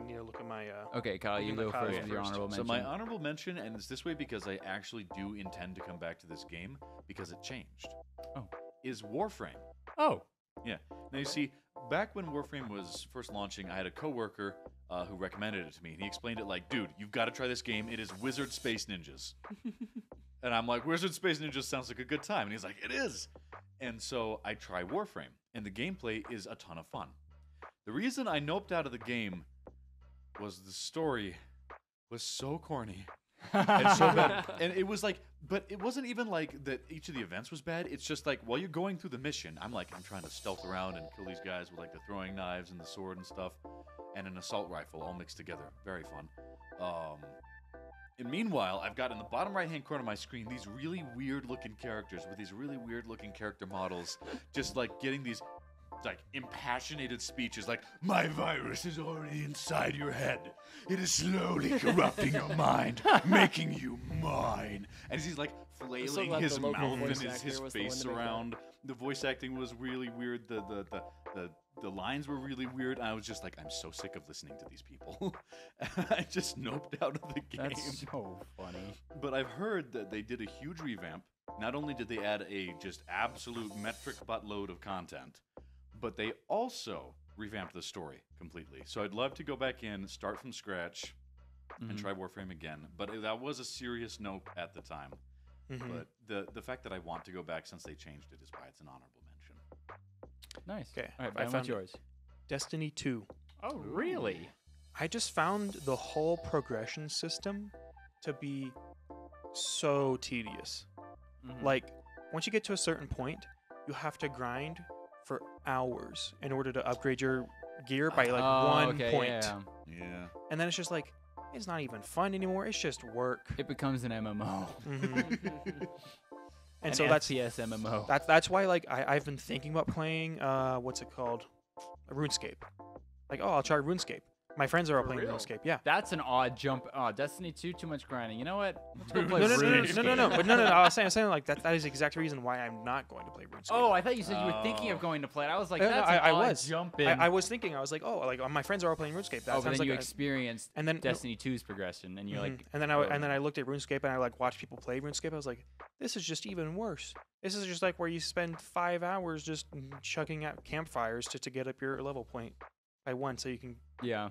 need to look at my. Okay, Kyle, you Give me go Kyle first go with your first. honorable So mention. my honorable mention, and it's this way because I actually do intend to come back to this game because it changed. Oh. Is Warframe. Oh. Yeah. Now you see, back when Warframe was first launching, I had a coworker who recommended it to me, and he explained it like, "Dude, you've got to try this game. It is Wizard Space Ninjas." And I'm like, "Wizard Space Ninjas sounds like a good time," and he's like, "It is." And so I try Warframe, and the gameplay is a ton of fun. The reason I noped out of the game was the story was so corny. And so bad. And it was like, but it wasn't even like that each of the events was bad. It's just like while you're going through the mission, I'm trying to stealth around and kill these guys with like the throwing knives and the sword and stuff, and an assault rifle all mixed together. Very fun. And meanwhile, I've got in the bottom right-hand corner of my screen these really weird-looking characters with these really weird-looking character models, just like getting these like impassionated speeches like, "My virus is already inside your head. It is slowly corrupting your mind, making you mine." And he's like flailing glad his the local mouth and voice his actor was the one face to make that. around. The voice acting was really weird. The lines were really weird. I was just like, I'm so sick of listening to these people. I just noped out of the game. That's so funny. But I've heard that they did a huge revamp. Not only did they add a just absolute metric buttload of content, but they also revamped the story completely. So I'd love to go back in, start from scratch, and try Warframe again. But that was a serious nope at the time. But the fact that I want to go back since they changed it is why it's an honorable mention. Nice. Okay, All right, I Ben, found what's it. yours? Destiny 2. Oh, really? I just found the whole progression system to be so tedious. Like, once you get to a certain point, you have to grind for hours in order to upgrade your gear by like one okay, point. Yeah. Yeah. And then it's just like, it's not even fun anymore. It's just work. It becomes an MMO. And An so that's FPS MMO. that's why like I've been thinking about playing what's it called, RuneScape. Like, oh, I'll try RuneScape. My friends are all For playing real? RuneScape. Yeah. That's an odd jump. Oh, Destiny 2, too much grinding. You know what? Let's go play No, RuneScape. But no. I was saying like that is the exact reason why I'm not going to play RuneScape. Oh, I thought you said you were thinking of going to play it. I was like, No, that's I an odd was. jump in. I was thinking, I was like, oh, like my friends are all playing RuneScape. That oh, but sounds then you like experienced and then Destiny 2's progression, and you're like, and then I looked at RuneScape and I like watched people play RuneScape. I was like, this is just even worse. This is just like where you spend 5 hours just chucking out campfires to get up your level point by one, so you can. yeah.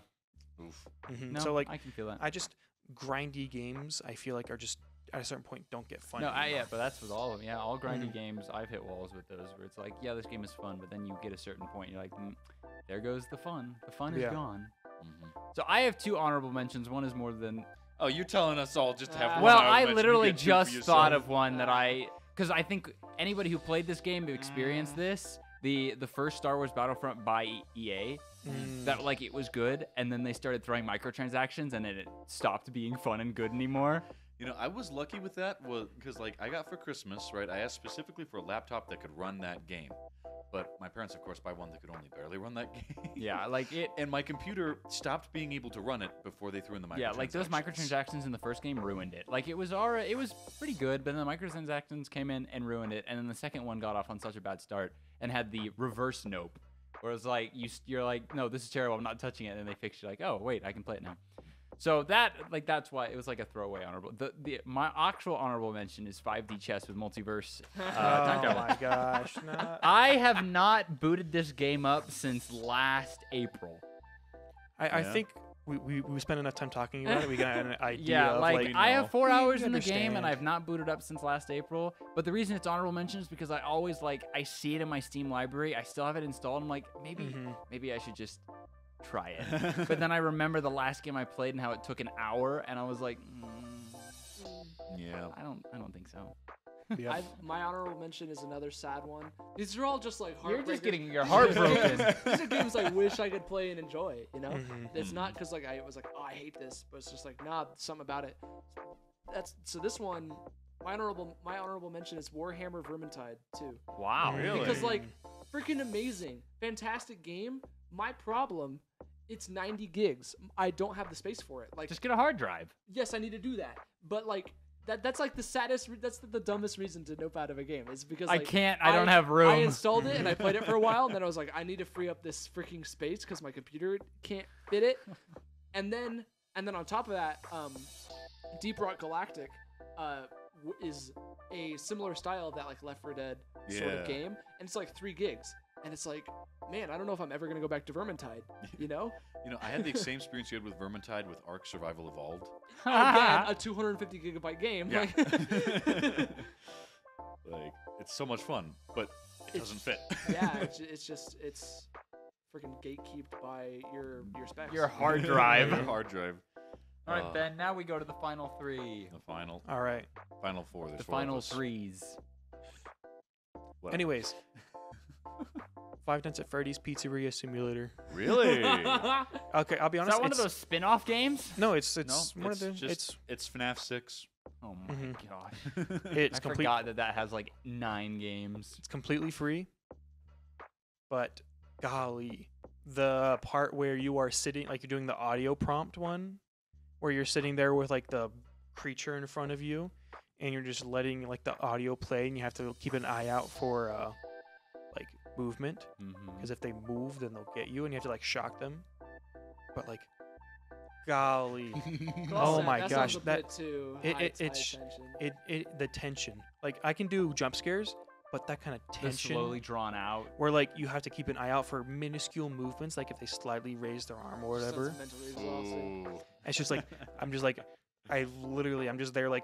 Oof. No, So like I can feel that. I just grindy games, I feel like are just at a certain point don't get fun. No, anymore. yeah, but that's with all of them. Yeah, all grindy games, I've hit walls with those where it's like, yeah, this game is fun, but then you get a certain point, you're like, there goes the fun. The fun is gone. So I have 2 honorable mentions. One is more than. Oh, you're telling us all just to have one. Well, honorable I mention. You literally get 2 for just yourself. thought of one that because I think anybody who played this game who experienced this, the first Star Wars Battlefront by EA, that like it was good, and then they started throwing microtransactions, and it stopped being fun and good anymore. You know, I was lucky with that because, like, I got for Christmas, right? I asked specifically for a laptop that could run that game. But my parents, of course, buy one that could only barely run that game. Yeah, like it. And my computer stopped being able to run it before they threw in the microtransactions. Yeah, like those microtransactions in the first game ruined it. Like it was alright, it was pretty good, but then the microtransactions came in and ruined it. And then the second one got off on such a bad start and had the reverse nope, where it's like you're like, no, this is terrible, I'm not touching it. And then they fixed you like, oh wait, I can play it now. So that's why it was like a throwaway honorable. My actual honorable mention is 5D chess with multiverse. Oh my gosh! No. I have not booted this game up since last April. I think we spent enough time talking about it. We got an idea. Yeah, of, like I have 4 hours in the game understand. and I've not booted up since last April. But the reason it's honorable mention is because I always I see it in my Steam library. I still have it installed. I'm like, maybe I should just try it. But then I remember the last game I played and how it took an hour, and I was like, yeah, I don't think so. Yep. My honorable mention is another sad one. These are all just like You're just heartbreakers. getting your heart broken. These are games I wish I could play and enjoy. You know, it's not because like I was like, oh, I hate this, but it's just like, nah, something about it. So this one, my honorable mention is Warhammer Vermintide 2. Wow, Really? Because like, freaking amazing, fantastic game. My problem, it's 90 gigs. I don't have the space for it. Like, just get a hard drive. yes, I need to do that, but like. That's like the saddest. That's the dumbest reason to nope out of a game is because like, I don't have room. I installed it and I played it for a while, and then I was like, I need to free up this freaking space because my computer can't fit it. And then on top of that, Deep Rock Galactic is a similar style of that like Left 4 Dead sort of game, and it's like 3 gigs, and it's like, man, I don't know if I'm ever gonna go back to Vermintide. You know? You know, I had the same experience you had with Vermintide with Ark Survival Evolved. Again, a 250 gigabyte game. Yeah. Like, Like, it's so much fun, but it doesn't fit. yeah, it's freaking gatekeeped by your specs. Your hard drive. Your hard drive. All right, Ben. Now we go to the final 3. The final. All right. Final 4. There's The 4 of final us. 3s. What? Anyways, Five Nights at Freddy's Pizzeria Simulator. Really? Okay, I'll be Is honest. that one of those spin-off games? No, it's No, one of the. it's FNAF 6. Oh my gosh. It's I complete. forgot that has like 9 games. It's completely free. But golly, the part where you are sitting, like you're doing the audio prompt one, where you're sitting there with like the creature in front of you, and you're just letting like the audio play, and you have to keep an eye out for like movement, because if they move, then they'll get you, and you have to like shock them. But like, golly, oh my that gosh, sounds a that bit too it- high- it- high it's- tension. the tension. Like I can do jump scares, but that kind of The tension. slowly drawn out. Where like you have to keep an eye out for minuscule movements, like if they slightly raise their arm or whatever. Sentimentally exhausting. Ooh. It's just like I'm just there like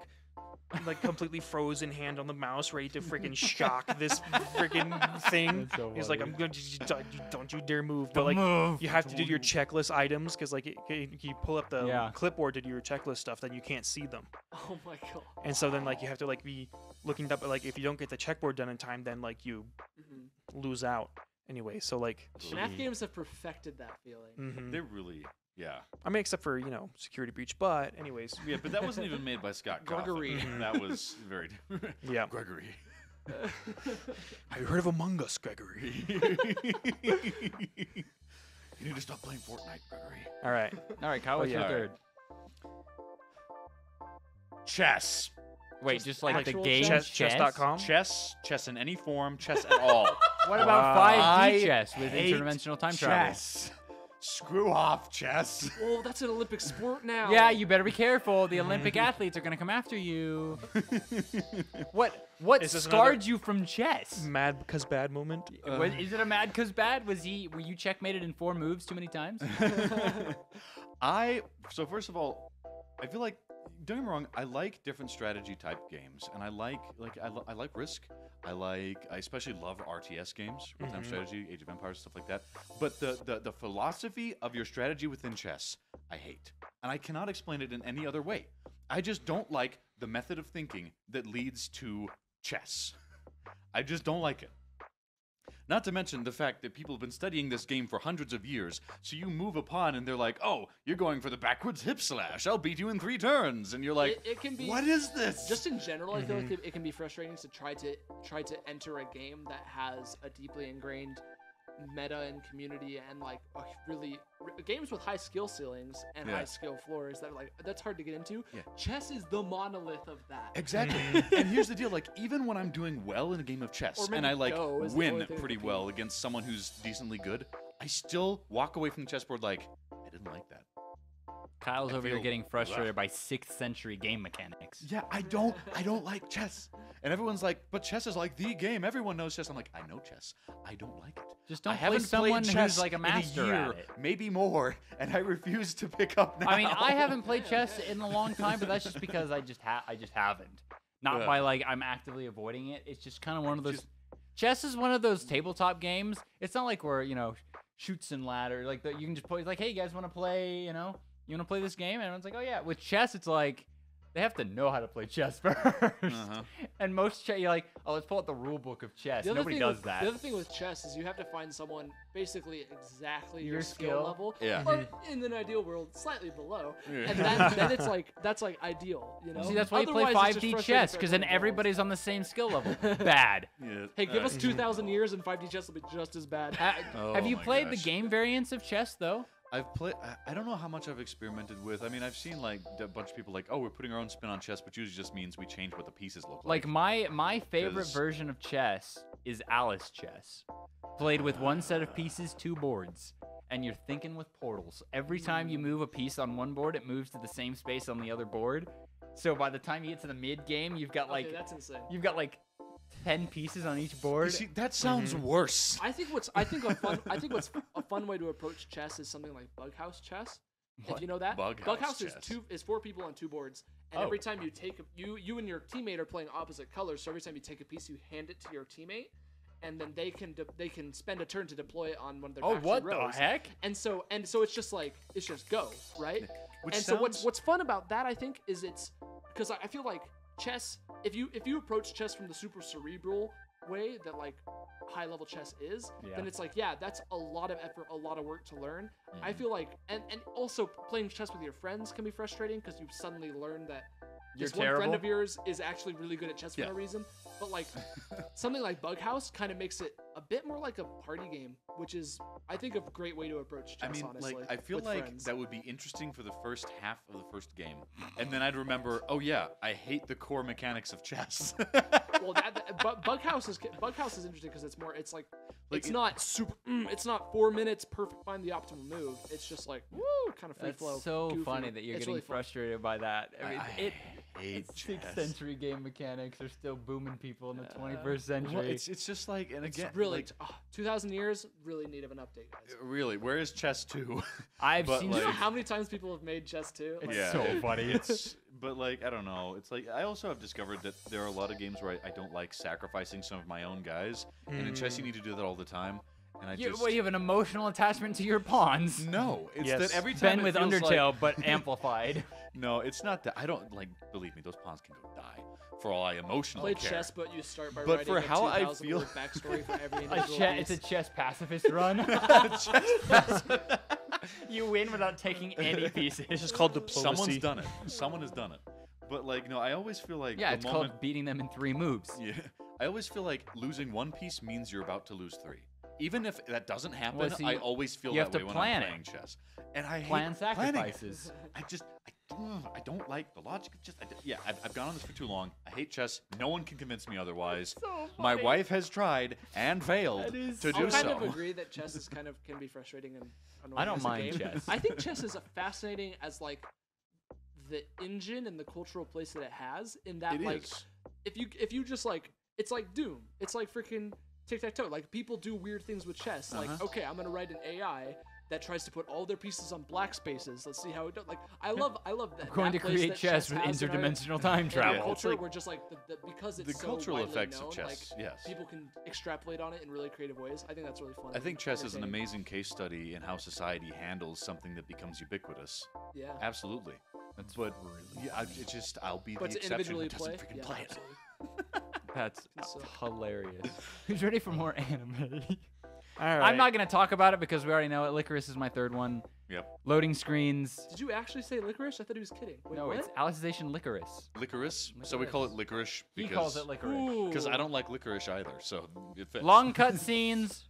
completely frozen hand on the mouse, ready to freaking shock this freaking thing. He's like, I'm going to don't you dare move. But like move. you have to do your checklist items because like you pull up the Yeah. clipboard to do your checklist stuff, then you can't see them. Oh my god. And so then like you have to like be looking up, like if you don't get the checkboard done in time, then like you Mhm. lose out. Anyway, so like FNAF games have perfected that feeling. They really, yeah. I mean, except for security breach, but anyways, Yeah, but that wasn't even made by Scott Cawthon. Gregory. That was very different. yeah. Gregory. Have you heard of Among Us, Gregory? You need to stop playing Fortnite, Gregory. All right. All right, Kyle, what's yeah. your third? Chess. Wait, just like the actual game chess? Chess.com? Chess in any form, chess at all. What about Wow. 5D chess with hate interdimensional time travel? Chess. Screw off, chess. Oh, that's an Olympic sport now. Yeah, you better be careful. The Olympic athletes are gonna come after you. What Is this scarred another- you from chess? Mad because bad moment. Is it a mad cause bad? Were you checkmated in 4 moves too many times? So first of all, I feel like, don't get me wrong, I like different strategy type games, and I like Risk. I especially love RTS games, real-time strategy, Age of Empires, stuff like that. But the philosophy of your strategy within chess, I hate, and I cannot explain it in any other way. I just don't like the method of thinking that leads to chess. I just don't like it. Not to mention the fact that people have been studying this game for hundreds of years, so you move a pawn and they're like, oh, you're going for the backwards hip slash, I'll beat you in 3 turns. And you're like, it can be, what is this? Just in general, I feel like it can be frustrating to try to enter a game that has a deeply ingrained meta and community and like really games with high skill ceilings and high skill floors that are like that's hard to get into. Chess is the monolith of that. Exactly. And here's the deal, like even when I'm doing well in a game of chess and I like win pretty well against someone who's decently good, I still walk away from the chessboard like I didn't like that. Kyle's over here getting frustrated by 6th century game mechanics. Yeah, I don't like chess. And everyone's like, but chess is like the game. Everyone knows chess. I'm like, I know chess. I don't like it. Just don't I play haven't someone played chess who's like a master in a year, at it. maybe more, and I refuse to pick up now. I mean, I haven't played chess in a long time, but that's just because I just haven't. Not by like I'm actively avoiding it. It's just kind of one of those. Chess is one of those tabletop games. It's not like we're shoots and ladder like that. You can just play like, hey, you guys want to play? You want to play this game? And everyone's like, oh yeah. With chess, it's like they have to know how to play chess first. And most chess, you're like, oh, let's pull out the rule book of chess. Nobody does that. The other thing with chess is you have to find someone basically exactly your skill skill level, Yeah. or in an ideal world, slightly below. And then it's like that's like ideal, See, that's why you play Otherwise, it's just 5D frustrating chess, for because then everyone everybody's on the same skill level. Bad. Yeah. Hey, give us 2,000 years and 5D chess will be just as bad. Have you my played the gosh. game variants of chess though? I've played. I don't know how much I've experimented with. I mean, I've seen like a bunch of people like, oh, we're putting our own spin on chess, which usually just means we change what the pieces look like. Like my favorite 'Cause- version of chess is Alice chess, played with one set of pieces, 2 boards, and you're thinking with portals. Every time you move a piece on one board, it moves to the same space on the other board. So by the time you get to the mid game, you've got like that's insane. you've got like 10 pieces on each board. You see, that sounds worse. I think what's a fun way to approach chess is something like bug house chess. If you know that, Bug bug house house chess? is 4 people on 2 boards, and every time you take you and your teammate are playing opposite colors. So every time you take a piece, you hand it to your teammate, and then they can spend a turn to deploy it on one of their Oh, back what rows. the heck? And so it's just like it's just go, right? Which and sounds... so what's fun about that, I think, is it's because I feel like chess. If you approach chess from the super cerebral way that like high level chess is, then it's like, yeah, that's a lot of effort, a lot of work to learn. I feel like, and also playing chess with your friends can be frustrating because you suddenly learn that You're this one terrible. friend of yours is actually really good at chess for no reason. But like something like Bug House kind of makes it a bit more like a party game, which is I think a great way to approach chess. I mean, honestly, like, I feel with like friends. that would be interesting for the first half of the first game, and then I'd remember, oh yeah, I hate the core mechanics of chess. Well, Bug House is interesting because it's more. It's like it's not super. It's not 4 minutes perfect. Find the optimal move. It's just like woo, kind of free That's flow. so goofy. funny that you're It's getting really fun. frustrated by that. I mean, I hate 6th chess. century game mechanics are still booming people in the 21st century. Well, it's just like, and It's again, really like, 2,000 years. Really need of an update, guys. really, where is chess 2? I've but seen like- You know how many times people have made chess too? Like, Yeah. so funny. It's, but like, I don't know. It's like I also have discovered that there are a lot of games where I don't like sacrificing some of my own guys, and in chess you need to do that all the time. And I just Well, you have an emotional attachment to your pawns. no. It's Yes. that every time Ben it with feels Undertale, like, but amplified. no, it's not that. I don't like. Believe me, those pawns can go die for all I emotionally Play care. chess, but you start by But writing for a how I 2,000 feel- word backstory for every individual It's a piece. chess pacifist run. You win without taking any pieces. It's just called diplomacy. Someone's done it. Someone has done it. But like, no, I always feel like Yeah, the it's moment. called beating them in 3 moves. Yeah, I always feel like losing one piece means you're about to lose 3. Even if that doesn't happen, Well, see, I always feel you that have to way when plan I'm it. playing chess. And I Plan hate planning. sacrifices. I don't like the logic. I've gone on this for too long. I hate chess. No one can convince me otherwise. So My funny. wife has tried and failed That is to so do I'll kind so. of agree that chess is kind of can be frustrating and annoying. I don't as a mind game. chess. I think chess is a fascinating as like the engine and the cultural place that it has. In that, It like, is. if you just like, it's like Doom. It's like freaking tic-tac-toe. Like people do weird things with chess. Like, okay, I'm gonna write an AI that tries to put all their pieces on black spaces. Let's see how it does. Like I love that. I'm going to that place create that chess with has in our- interdimensional time in our travel. culture, like- we're just like because it's The so cultural widely effects known, of chess, like, yes. people can extrapolate on it in really creative ways. I think that's really fun. I think chess is an entertaining. amazing case study in how society handles something that becomes ubiquitous. Yeah. Absolutely. That's But really yeah, it's just I'll be But the to exception who individually doesn't play, freaking yeah, play it. absolutely. That's So- hilarious. Who's ready for more anime? All right. I'm not gonna talk about it because we already know it. Licorice is my third one. Yep. Loading screens. Did you actually say licorice? I thought he was kidding. Wait, No, what? it's Alicization licorice. Licorice. So we call it licorice He because calls it licorice. Ooh. because I don't like licorice either. So it fits. Long cutscenes.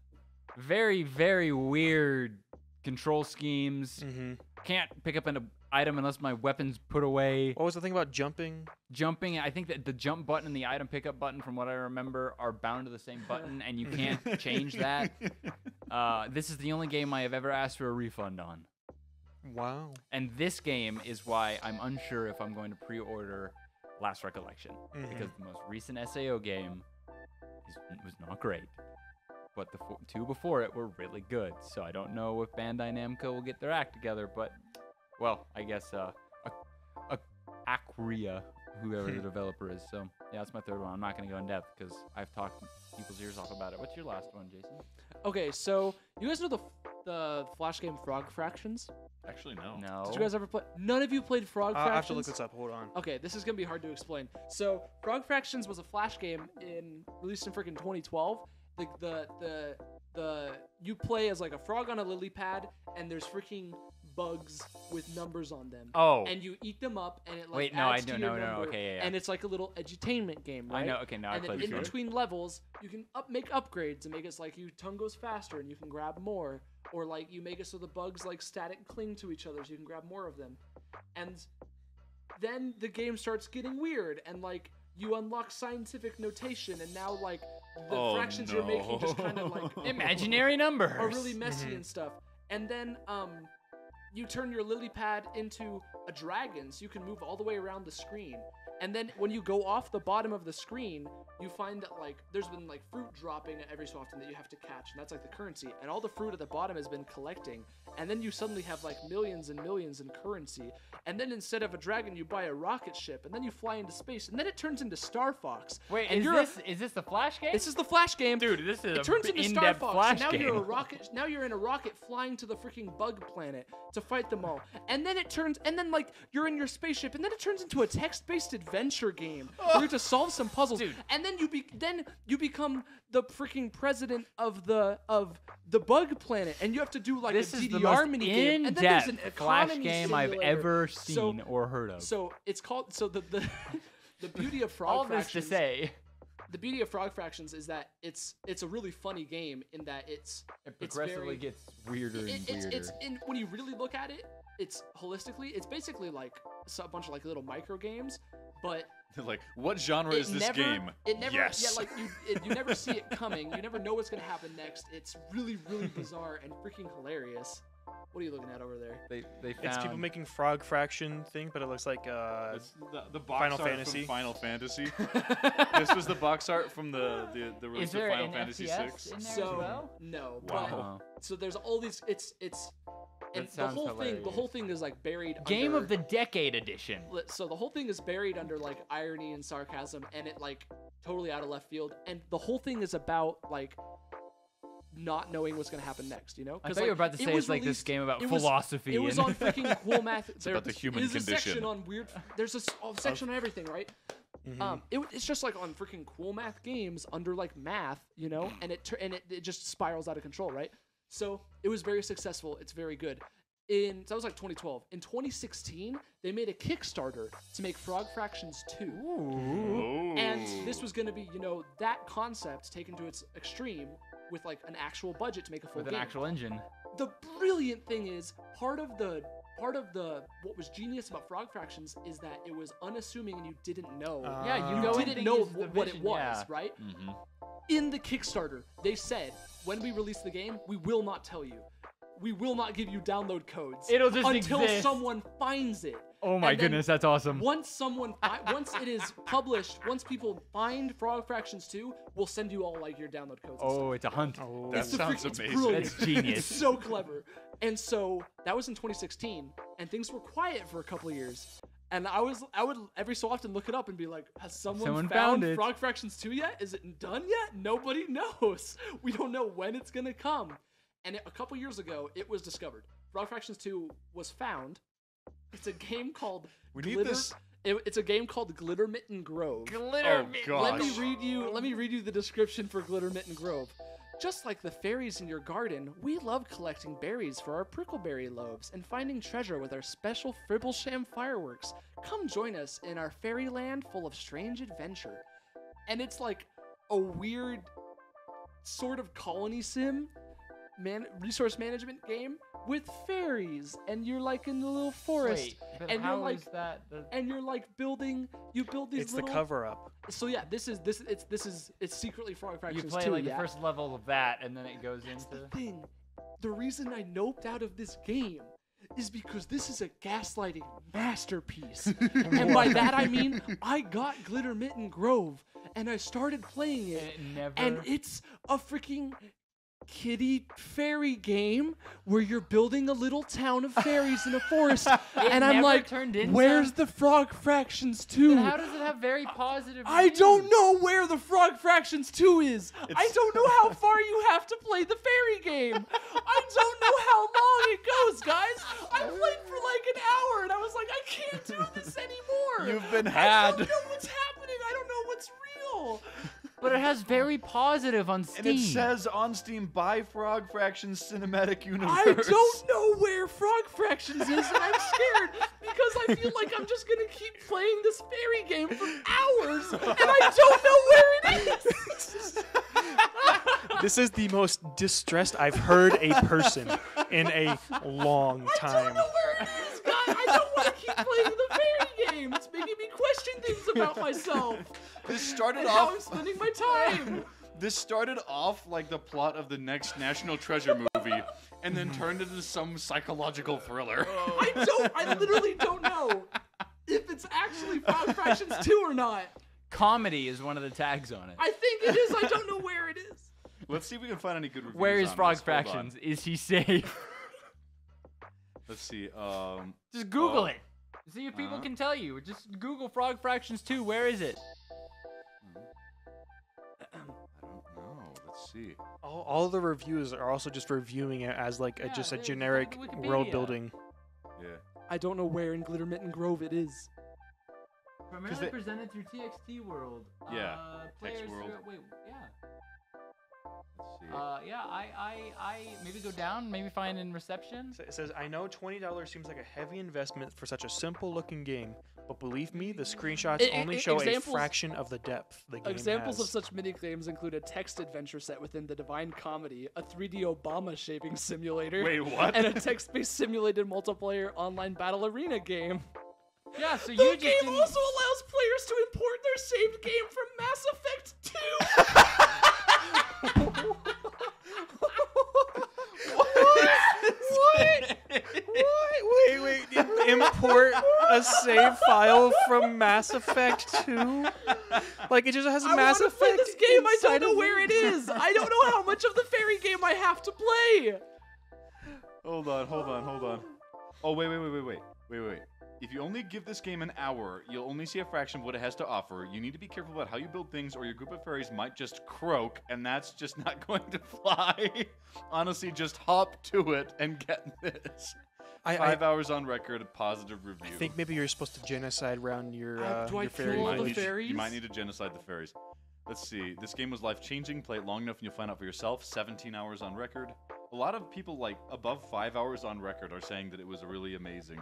Very, very weird control schemes. Mm-hmm. Can't pick up an item unless my weapon's put away. What was the thing about jumping? Jumping, I think that the jump button and the item pickup button, from what I remember, are bound to the same button, and you can't change that. This is the only game I have ever asked for a refund on. Wow. And this game is why I'm unsure if I'm going to pre-order Last Recollection, Mhm. because the most recent SAO game was not great, but the two before it were really good. So I don't know if Bandai Namco will get their act together, but well, I guess Acria, whoever the developer is. So yeah, that's my third one. I'm not going to go in depth because I've talked people's ears off about it. What's your last one, Jason? Okay, so you guys know the Flash game Frog Fractions? Actually, no. No. Did you guys ever play? None of you played Frog I Fractions? have to look this up. Hold on. Okay, this is gonna be hard to explain. So, Frog Fractions was a Flash game released in freaking 2012. The you play as like a frog on a lily pad, and there's freaking bugs with numbers on them. Oh. And you eat them up, and it like Wait, no, adds I to don't your know. number, Okay, yeah. And it's like a little edutainment game, right? I know. Okay, now I And then played in this. between levels, you can make upgrades and make it so, like your tongue goes faster and you can grab more, or like you make it so the bugs like static cling to each other so you can grab more of them. And then the game starts getting weird, and like you unlock scientific notation, and now like the Oh, fractions you're making just kind of like Imaginary numbers. are really messy and stuff. And then you turn your lily pad into a dragon, so you can move all the way around the screen. And then when you go off the bottom of the screen, you find that like there's been like fruit dropping every so often that you have to catch, and that's like the currency. And all the fruit at the bottom has been collecting, and then you suddenly have like millions and millions in currency. And then instead of a dragon, you buy a rocket ship, and then you fly into space, and then it turns into Star Fox. Wait, and is this the Flash game? This is the Flash game. Dude, this is It turns into Star in-depth Fox. Flash and now game. you're a rocket. Now you're in a rocket flying to the freaking bug planet to fight them all. And then it turns, and then like you're in your spaceship, and then it turns into a text-based adventure game where you have to solve some puzzles. Dude. And then you become the freaking president of the bug planet, and you have to do like This a is the DDR most mini game. And then there's an in-depth Flash economy game I've simulator. ever seen or heard of. So it's called the the beauty of Frog All this to Fractions. say, The beauty of Frog Fractions is that it's a really funny game in that it it's progressively very, gets weirder and weirder. it's when you really look at it, it's holistically, it's basically like a bunch of like little micro games, but Like, what genre is this game? It never, yes. yeah, like you never see it coming. You never know what's gonna happen next. It's really, really bizarre and freaking hilarious. What are you looking at over there? They found It's people making Frog Fraction thing, but it looks like It's the box Final art Fantasy. from Final Fantasy. This was the box art from the release Is there of Final an Fantasy FPS VI. in there So as well? no, Wow. but so there's all these. It's and That the sounds whole thing. The hilarious. whole thing is like buried. Game under, of the Decade edition. So the whole thing is buried under like irony and sarcasm, and it like totally out of left field. And the whole thing is about like not knowing what's gonna happen next. You know? I 'Cause, thought you were like, about to it say was it's like this released- game about it was- philosophy. It was and on freaking cool math. It's about the human there's a section condition. on weird. There's a section on everything, right? It's just like on freaking cool math games under like math, you know, and it just spirals out of control, right? So it was very successful. It's very good. So that was like 2012. In 2016, they made a Kickstarter to make Frog Fractions 2. Ooh. And this was going to be, you know, that concept taken to its extreme with like an actual budget to make a full with game. an actual engine. The brilliant thing is part of the what was genius about Frog Fractions is that it was unassuming and you didn't know. Yeah, you You go in didn't thinking know it's the what it vision, was, yeah. right? Mm-hmm. In the Kickstarter, they said, when we release the game, we will not tell you. We will not give you download codes It'll just until exist. someone finds it. Oh my And then goodness, that's awesome. Once it is published, once people find Frog Fractions 2, we'll send you all like your download codes. And stuff. Oh, it's a hunt. Oh, That It's the sounds it's amazing. brilliant. That's genius. It's so clever. And so that was in 2016, and things were quiet for a couple of years. And I would every so often look it up and be like, has someone found it. Frog Fractions 2 yet? Is it done yet? Nobody knows. We don't know when it's gonna come. And a couple years ago, it was discovered. Frog Fractions 2 was found. It's a game called We need Glitter. this. It's a game called Glitter Mitten Grove. Oh Let me gosh. read you the description for Glitter Mitten Grove. Just like the fairies in your garden, we love collecting berries for our prickleberry loaves and finding treasure with our special Fribblesham fireworks. Come join us in our fairyland full of strange adventure. And it's like a weird sort of colony sim resource management game with fairies, and you're like in the little forest. Wait, but and how you're like is that? and you're like building you build these It's little the cover up. So yeah, it's secretly Frog You Fractions play 2, like yeah. the first level of that, and then it goes That's into. the thing. The reason I noped out of this game is because this is a gaslighting masterpiece. And by that I mean I got Glitter Mitten Grove and I started playing it, And it never. and it's a freaking kitty fairy game where you're building a little town of fairies in a forest. And I'm never like, turned into- where's the Frog Fractions 2? Then how does it have very positive? I reviews? don't know where the Frog Fractions 2 is. I don't know how far you have to play the fairy game. I don't know how long it goes, guys. I played for like an hour and I was like, I can't do this anymore. You've been I had. don't know what's happening. I don't know what's real. But it has very positive on Steam. And it says on Steam, buy Frog Fractions Cinematic Universe. I don't know where Frog Fractions is, and I'm scared because I feel like I'm just gonna keep playing this fairy game for hours, and I don't know where it is. This is the most distressed I've heard a person in a long I time. don't know where it is, guys. I don't want to keep playing the fairy game. It's making me question things about myself This started and how I'm off. spending my time. This started off like the plot of the next National Treasure movie, and then turned into some psychological thriller. I literally don't know if it's actually Frog Fractions 2 or not. Comedy is one of the tags on it. I think it is. I don't know where it is. Let's see if we can find any good reviews. Where is on Frog this. Hold on. Fractions? Is he safe? Let's see. Just Google Oh. it. See if people Uh-huh. can tell you. Just Google Frog Fractions 2. Where is it? I don't know. Let's see. All of the reviews are also just reviewing it as like Yeah, just a there's generic like Wikipedia. world building. Yeah. I don't know where in Glitter Mitten Grove it is. Primarily they- presented through TXT World. Yeah, Players Text World. Wait, yeah. Let's see. Yeah, I maybe go down, maybe find in reception. It says, I know $20 seems like a heavy investment for such a simple looking game, but believe me, the screenshots only show a examples- fraction of the depth the game Examples has. of such mini games include a text adventure set within the Divine Comedy, a 3D Obama shaping simulator, Wait, what? and a text-based simulated multiplayer online battle arena game. Yeah, so The you just game didn't- also allows players to import their saved game from Mass Effect 2. Wait, import a save file from Mass Effect 2? Like, it just has I Mass want to play Effect this game. I inside don't know of where it is. I don't know how much of the fairy game I have to play. Hold on. Oh, wait. If you only give this game an hour, you'll only see a fraction of what it has to offer. You need to be careful about how you build things, or your group of fairies might just croak, and that's just not going to fly. Honestly, just hop to it and get this. 5 hours on record, a positive review. I think maybe you're supposed to genocide around your, Do I your fairy kill all the village. fairies? You might need to genocide the fairies. Let's see. This game was life-changing. Play it long enough and you'll find out for yourself. 17 hours on record. A lot of people, like, above 5 hours on record are saying that it was really amazing.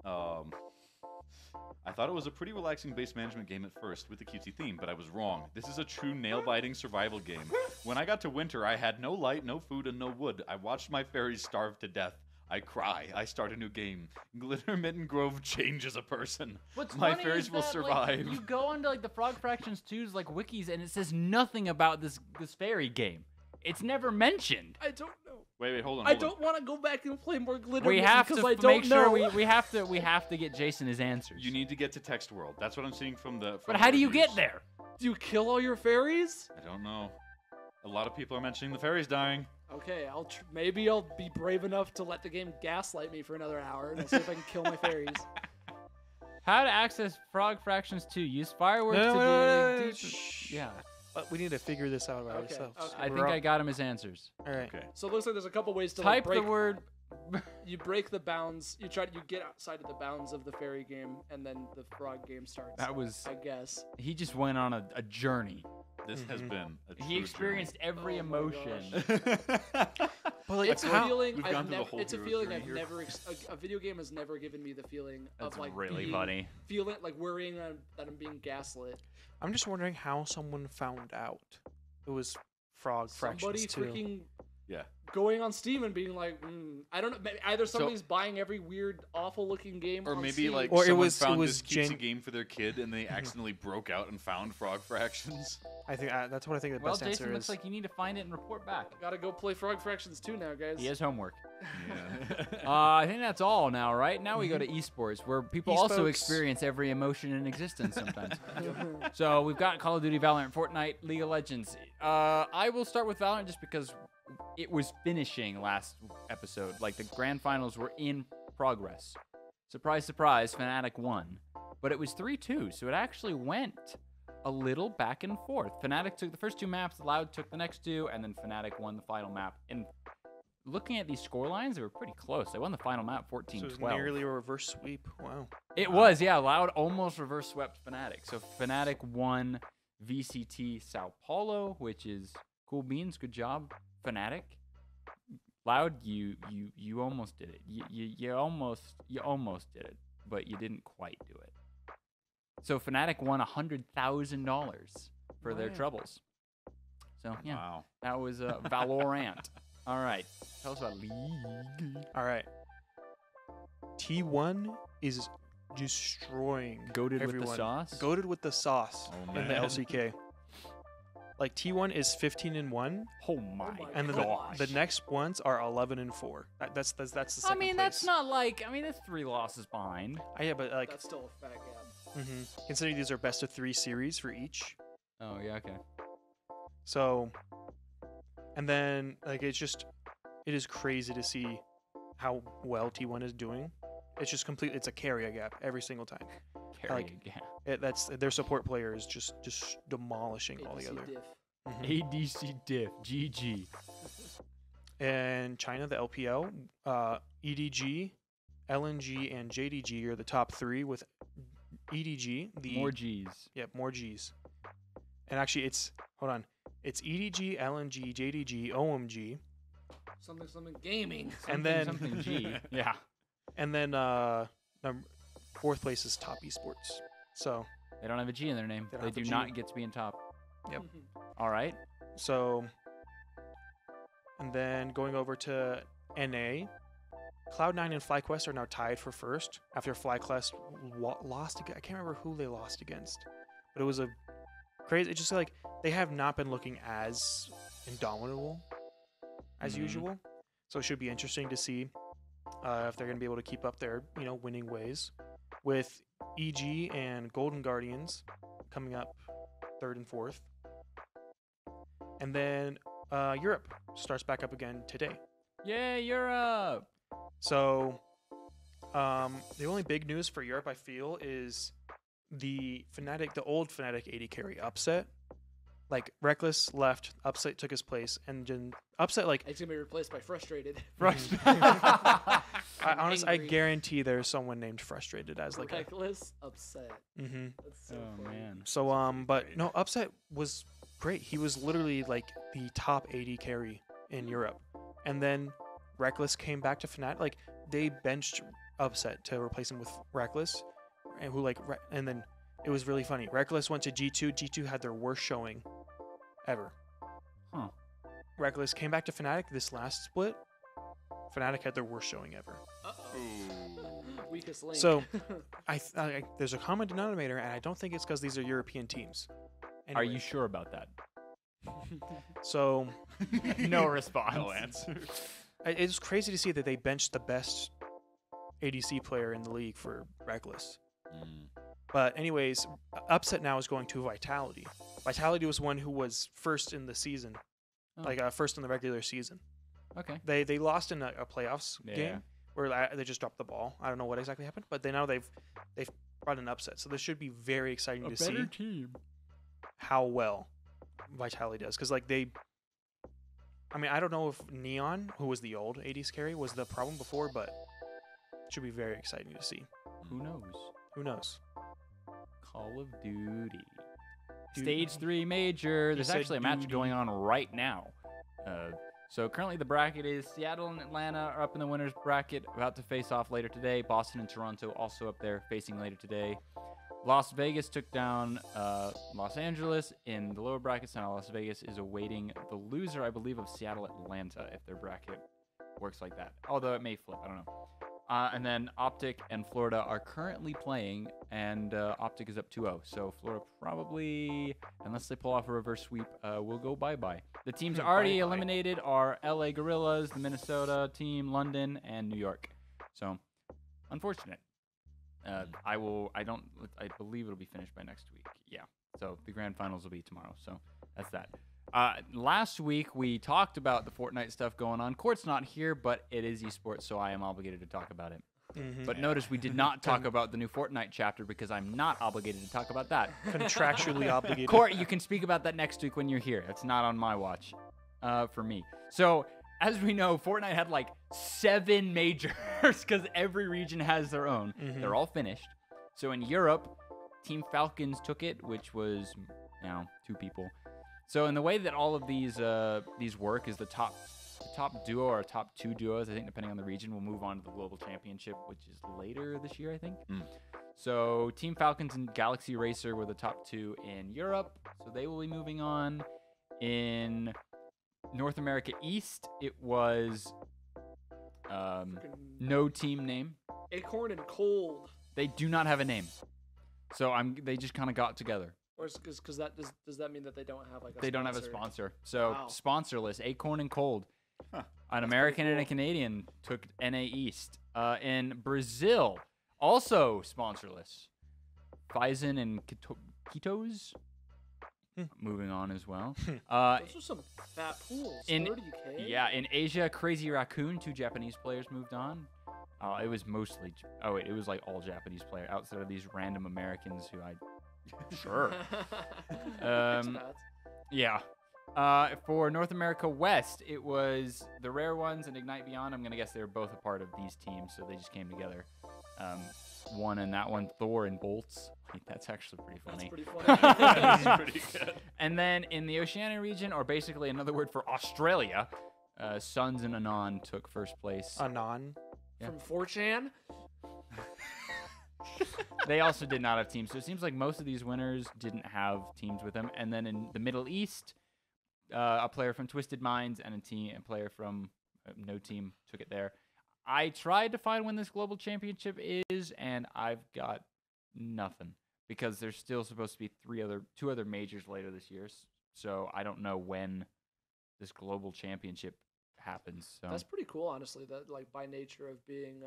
I thought it was a pretty relaxing base management game at first with the cutesy theme, but I was wrong. This is a true nail-biting survival game. When I got to winter, I had no light, no food, and no wood. I watched my fairies starve to death. I cry. I start a new game. Glitter Mitten Grove changes a person. What's My funny fairies is will that, survive. Like, you go onto like the Frog Fractions 2's like wikis and it says nothing about this fairy game. It's never mentioned. I don't know. Wait, hold on. I don't want to go back and play more glitter. We have because to I don't make sure know. we have to get Jason his answers. You need to get to text world. That's what I'm seeing from the. But how do you get reviews. there? Do you kill all your fairies? I don't know. A lot of people are mentioning the fairies dying. Okay, maybe I'll be brave enough to let the game gaslight me for another hour and I'll see if I can kill my fairies. How to access Frog Fractions 2? Use fireworks No, to no, do no, deep. shh. Yeah, But we need to figure this out by Okay, ourselves. okay. I think I got him his answers. All right. Okay. So it looks like there's a couple ways to Type like, break the word. You break the bounds. You get outside of the bounds of the fairy game, and then the frog game starts. That was. I guess. He just went on a journey. This has been. A He true experienced every Oh my emotion. journey. But like, It's a how, feeling. We've I've gone through the never. whole It's a hero feeling journey I've here. never. A video game has never given me the feeling That's of like really being, funny. feeling like worrying that I'm being gaslit. I'm just wondering how someone found out it was Frog Somebody Fractions 2. freaking Yeah. going on Steam and being like, I don't know. Either somebody's buying every weird, awful-looking game, Or on maybe Steam. like Or it someone was- found it was this cutesy gen- game for their kid and they accidentally broke out and found Frog Fractions. I think that's what I think the Well, best Jason answer looks is. like you need to find it and report back. Gotta go play Frog Fractions 2 now, guys. He has homework. Yeah. I think that's all now, right? Now we go to esports, where people also Esports. experience every emotion in existence sometimes. So we've got Call of Duty, Valorant, Fortnite, League of Legends. I will start with Valorant just because it was finishing last episode. Like the grand finals were in progress. Surprise, surprise, Fnatic won. But it was 3-2, so it actually went a little back and forth. Fnatic took the first two maps, Loud took the next two, and then Fnatic won the final map. And looking at these score lines, they were pretty close. They won the final map 14-12. So it was nearly a reverse sweep. Wow. It was, yeah. Loud almost reverse swept Fnatic. So Fnatic won VCT Sao Paulo, which is cool beans. Good job, Fnatic. Loud, you almost did it. You almost did it, but you didn't quite do it. So Fnatic won $100,000 for their Wow. troubles. So yeah, Wow. that was Valorant. All right, tell us about League. All right. T1 is destroying Goated everyone. with the sauce. Goated with the sauce Oh, in the man. LCK. Like T1 is 15-1, Oh my and then gosh. the next ones are 11-4. That's the second I mean, that's place. not like. I mean, that's 3 losses behind. Yeah, but like, That's still a fat gap. considering these are best of 3 series for each. Oh yeah, okay. So, and then like it is crazy to see how well T1 is doing. It's just complete. It's a carry gap every single time. Carry Like, again. That's their support player is just demolishing ADC altogether. diff. ADC diff. GG. And China, the LPL, EDG, LNG, and JDG are the top 3 with EDG. More G's. Yep, more G's. And actually, it's it's EDG, LNG, JDG, OMG, Something gaming. and then something G. Yeah. and then 4th place is Top Esports. So They don't have a G in their name. They don't They have a do G. not get to be in top. Yep. All right. So, and then going over to NA, Cloud9 and FlyQuest are now tied for first after FlyQuest lost. I can't remember who they lost against, but it was a crazy. It's just like they have not been looking as indomitable as usual. So it should be interesting to see if they're going to be able to keep up their winning ways with EG and Golden Guardians coming up 3rd and 4th. And then Europe starts back up again today. Yeah, Europe. So the only big news for Europe, I feel, is the old Fnatic 80 carry Upset. Like Reckless left, Upset took his place, and then Upset It's gonna be replaced by Frustrated. I honestly, I Angry. guarantee there's someone named Frustrated as like a. Reckless, upset. Mm-hmm. That's so Oh funny. man. So but no, Upset was great. He was literally like the top 80 carry in Europe, and then Reckless came back to Fnatic. Like they benched Upset to replace him with Reckless, and and then it was really funny. Reckless went to G2. G2 had their worst showing ever. Huh. Reckless came back to Fnatic this last split. Fnatic had their worst showing ever. Uh-oh. Weakest link. So, there's a common denominator, and I don't think it's because these are European teams. Are Anyway, you sure about that? So No response. No answer. it's crazy to see that they benched the best ADC player in the league for Reckless. But anyways, upset now is going to Vitality. Vitality was one who was first in the season, Oh. First in the regular season. Okay. They lost in a playoffs Yeah. game where they just dropped the ball. I don't know what exactly happened, but now they've brought an upset. So this should be very exciting to see team. how well Vitality does. Because I don't know if Neon, who was the old 80s carry, was the problem before, but it should be very exciting to see. Who knows? Who knows? Call of Duty. Stage 3 major. There's said actually a match duty. going on right now. So currently the bracket is Seattle and Atlanta are up in the winners bracket, about to face off later today. Boston and Toronto also up there facing later today. Las Vegas took down Los Angeles in the lower brackets. Now Las Vegas is awaiting the loser, I believe, of Seattle Atlanta if their bracket works like that. Although it may flip, I don't know. And then Optic and Florida are currently playing, and Optic is up 2-0. So Florida probably, unless they pull off a reverse sweep, will go bye-bye. The teams already Bye-bye. eliminated are LA Gorillas, the Minnesota team, London, and New York. So, unfortunate. I believe it'll be finished by next week. Yeah. So the grand finals will be tomorrow. So that's that. Last week we talked about the Fortnite stuff going on. Court's not here, but it is esports, so I am obligated to talk about it. But notice we did not talk about the new Fortnite chapter because I'm not obligated to talk about that. Contractually obligated. Court, you can speak about that next week when you're here. It's not on my watch, for me. So, as we know, Fortnite had like 7 majors because every region has their own. They're all finished. So in Europe, Team Falcons took it, which was 2 people. So in the way that all of these work is the top duo or top 2 duos, I think depending on the region, will move on to the global championship, which is later this year, I think. So Team Falcons and Galaxy Racer were the top 2 in Europe, so they will be moving on. In North America East, it was no team name. Acorn and Cold. They do not have a name, so they just kind of got together. Or because that does that mean that they don't have like a They don't have a sponsor. So Wow. sponsorless, Acorn and Cold. An American and a Canadian took NA East. In Brazil, also sponsorless. Phison and Kitos moving on as well. Those are some fat pools. in 30K? Yeah, in Asia, Crazy Raccoon, 2 Japanese players moved on. It was mostly it was like all Japanese players outside of these random Americans who I sure. Expats. Yeah. For North America West, it was the Rare Ones and Ignite Beyond. I'm gonna guess they were both a part of these teams, so they just came together. One and that one, Thor and Bolts. That's actually pretty funny. That's pretty funny. That's pretty good. And then in the Oceania region, or basically another word for Australia, Suns and Anon took first place. Anon. From 4chan. They also did not have teams, so it seems like most of these winners didn't have teams with them. And then in the Middle East, a player from Twisted Minds and a player from no team took it there. I tried to find when this global championship is, and I've got nothing because there's still supposed to be 2 other majors later this year. So I don't know when this global championship happens. So That's pretty cool, honestly. That like by nature of being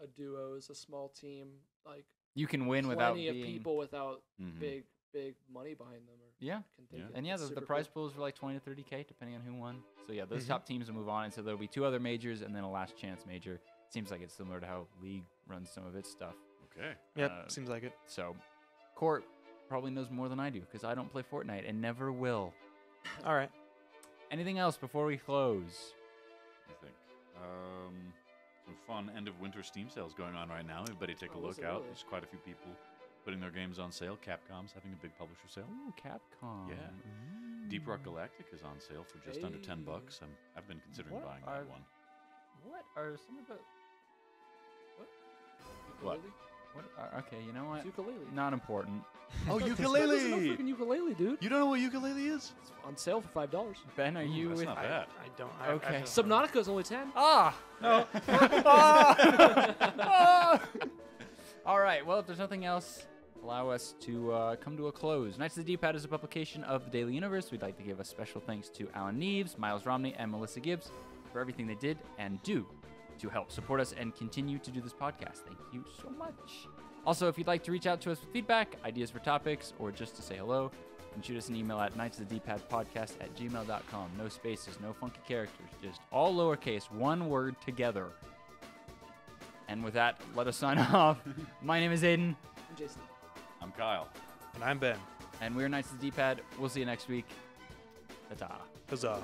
a duo is a small team, like you can win without plenty of being people without Mhm. big money behind them. Or Yeah. can take Yeah. it. And yeah, It's the super prize cool. pools were like 20 to 30K, depending on who won. So yeah, those Mhm. top teams will move on, and so there'll be 2 other majors and then a last chance major. Seems like it's similar to how League runs some of its stuff. Okay. Yep, seems like it. So, Court probably knows more than I do because I don't play Fortnite and never will. All right. Anything else before we close? I think. Some fun end of winter Steam sales going on right now. Everybody take a Oh, is look it out. really? There's quite a few people putting their games on sale. Capcom's having a big publisher sale. Ooh, Capcom. Yeah. Deep Rock Galactic is on sale for just under $10. I've been considering What buying are- that one. What are some of the? What? Okay, you know what? It's ukulele. Not important. Oh, There's no freaking ukulele, dude. You don't know what ukulele is? It's on sale for $5. Ben, are you That's with? not bad. I don't. Okay. Subnautica is only 10. Ah! No. All right. Well, if there's nothing else, allow us to come to a close. Knights of the D-Pad is a publication of the Daily Universe. We'd like to give a special thanks to Alan Neves, Miles Romney, and Melissa Gibbs for everything they did and do to help support us and continue to do this podcast. Thank you so much. Also, if you'd like to reach out to us with feedback, ideas for topics, or just to say hello, you can shoot us an email at knightsofthedpadpodcast@gmail.com. No spaces, no funky characters, just all lowercase, one word together. And with that, let us sign off. My name is Aidan. I'm Jason. I'm Kyle. And I'm Ben. And we're Knights of the D-Pad. We'll see you next week. Ta-ta. Huzzah.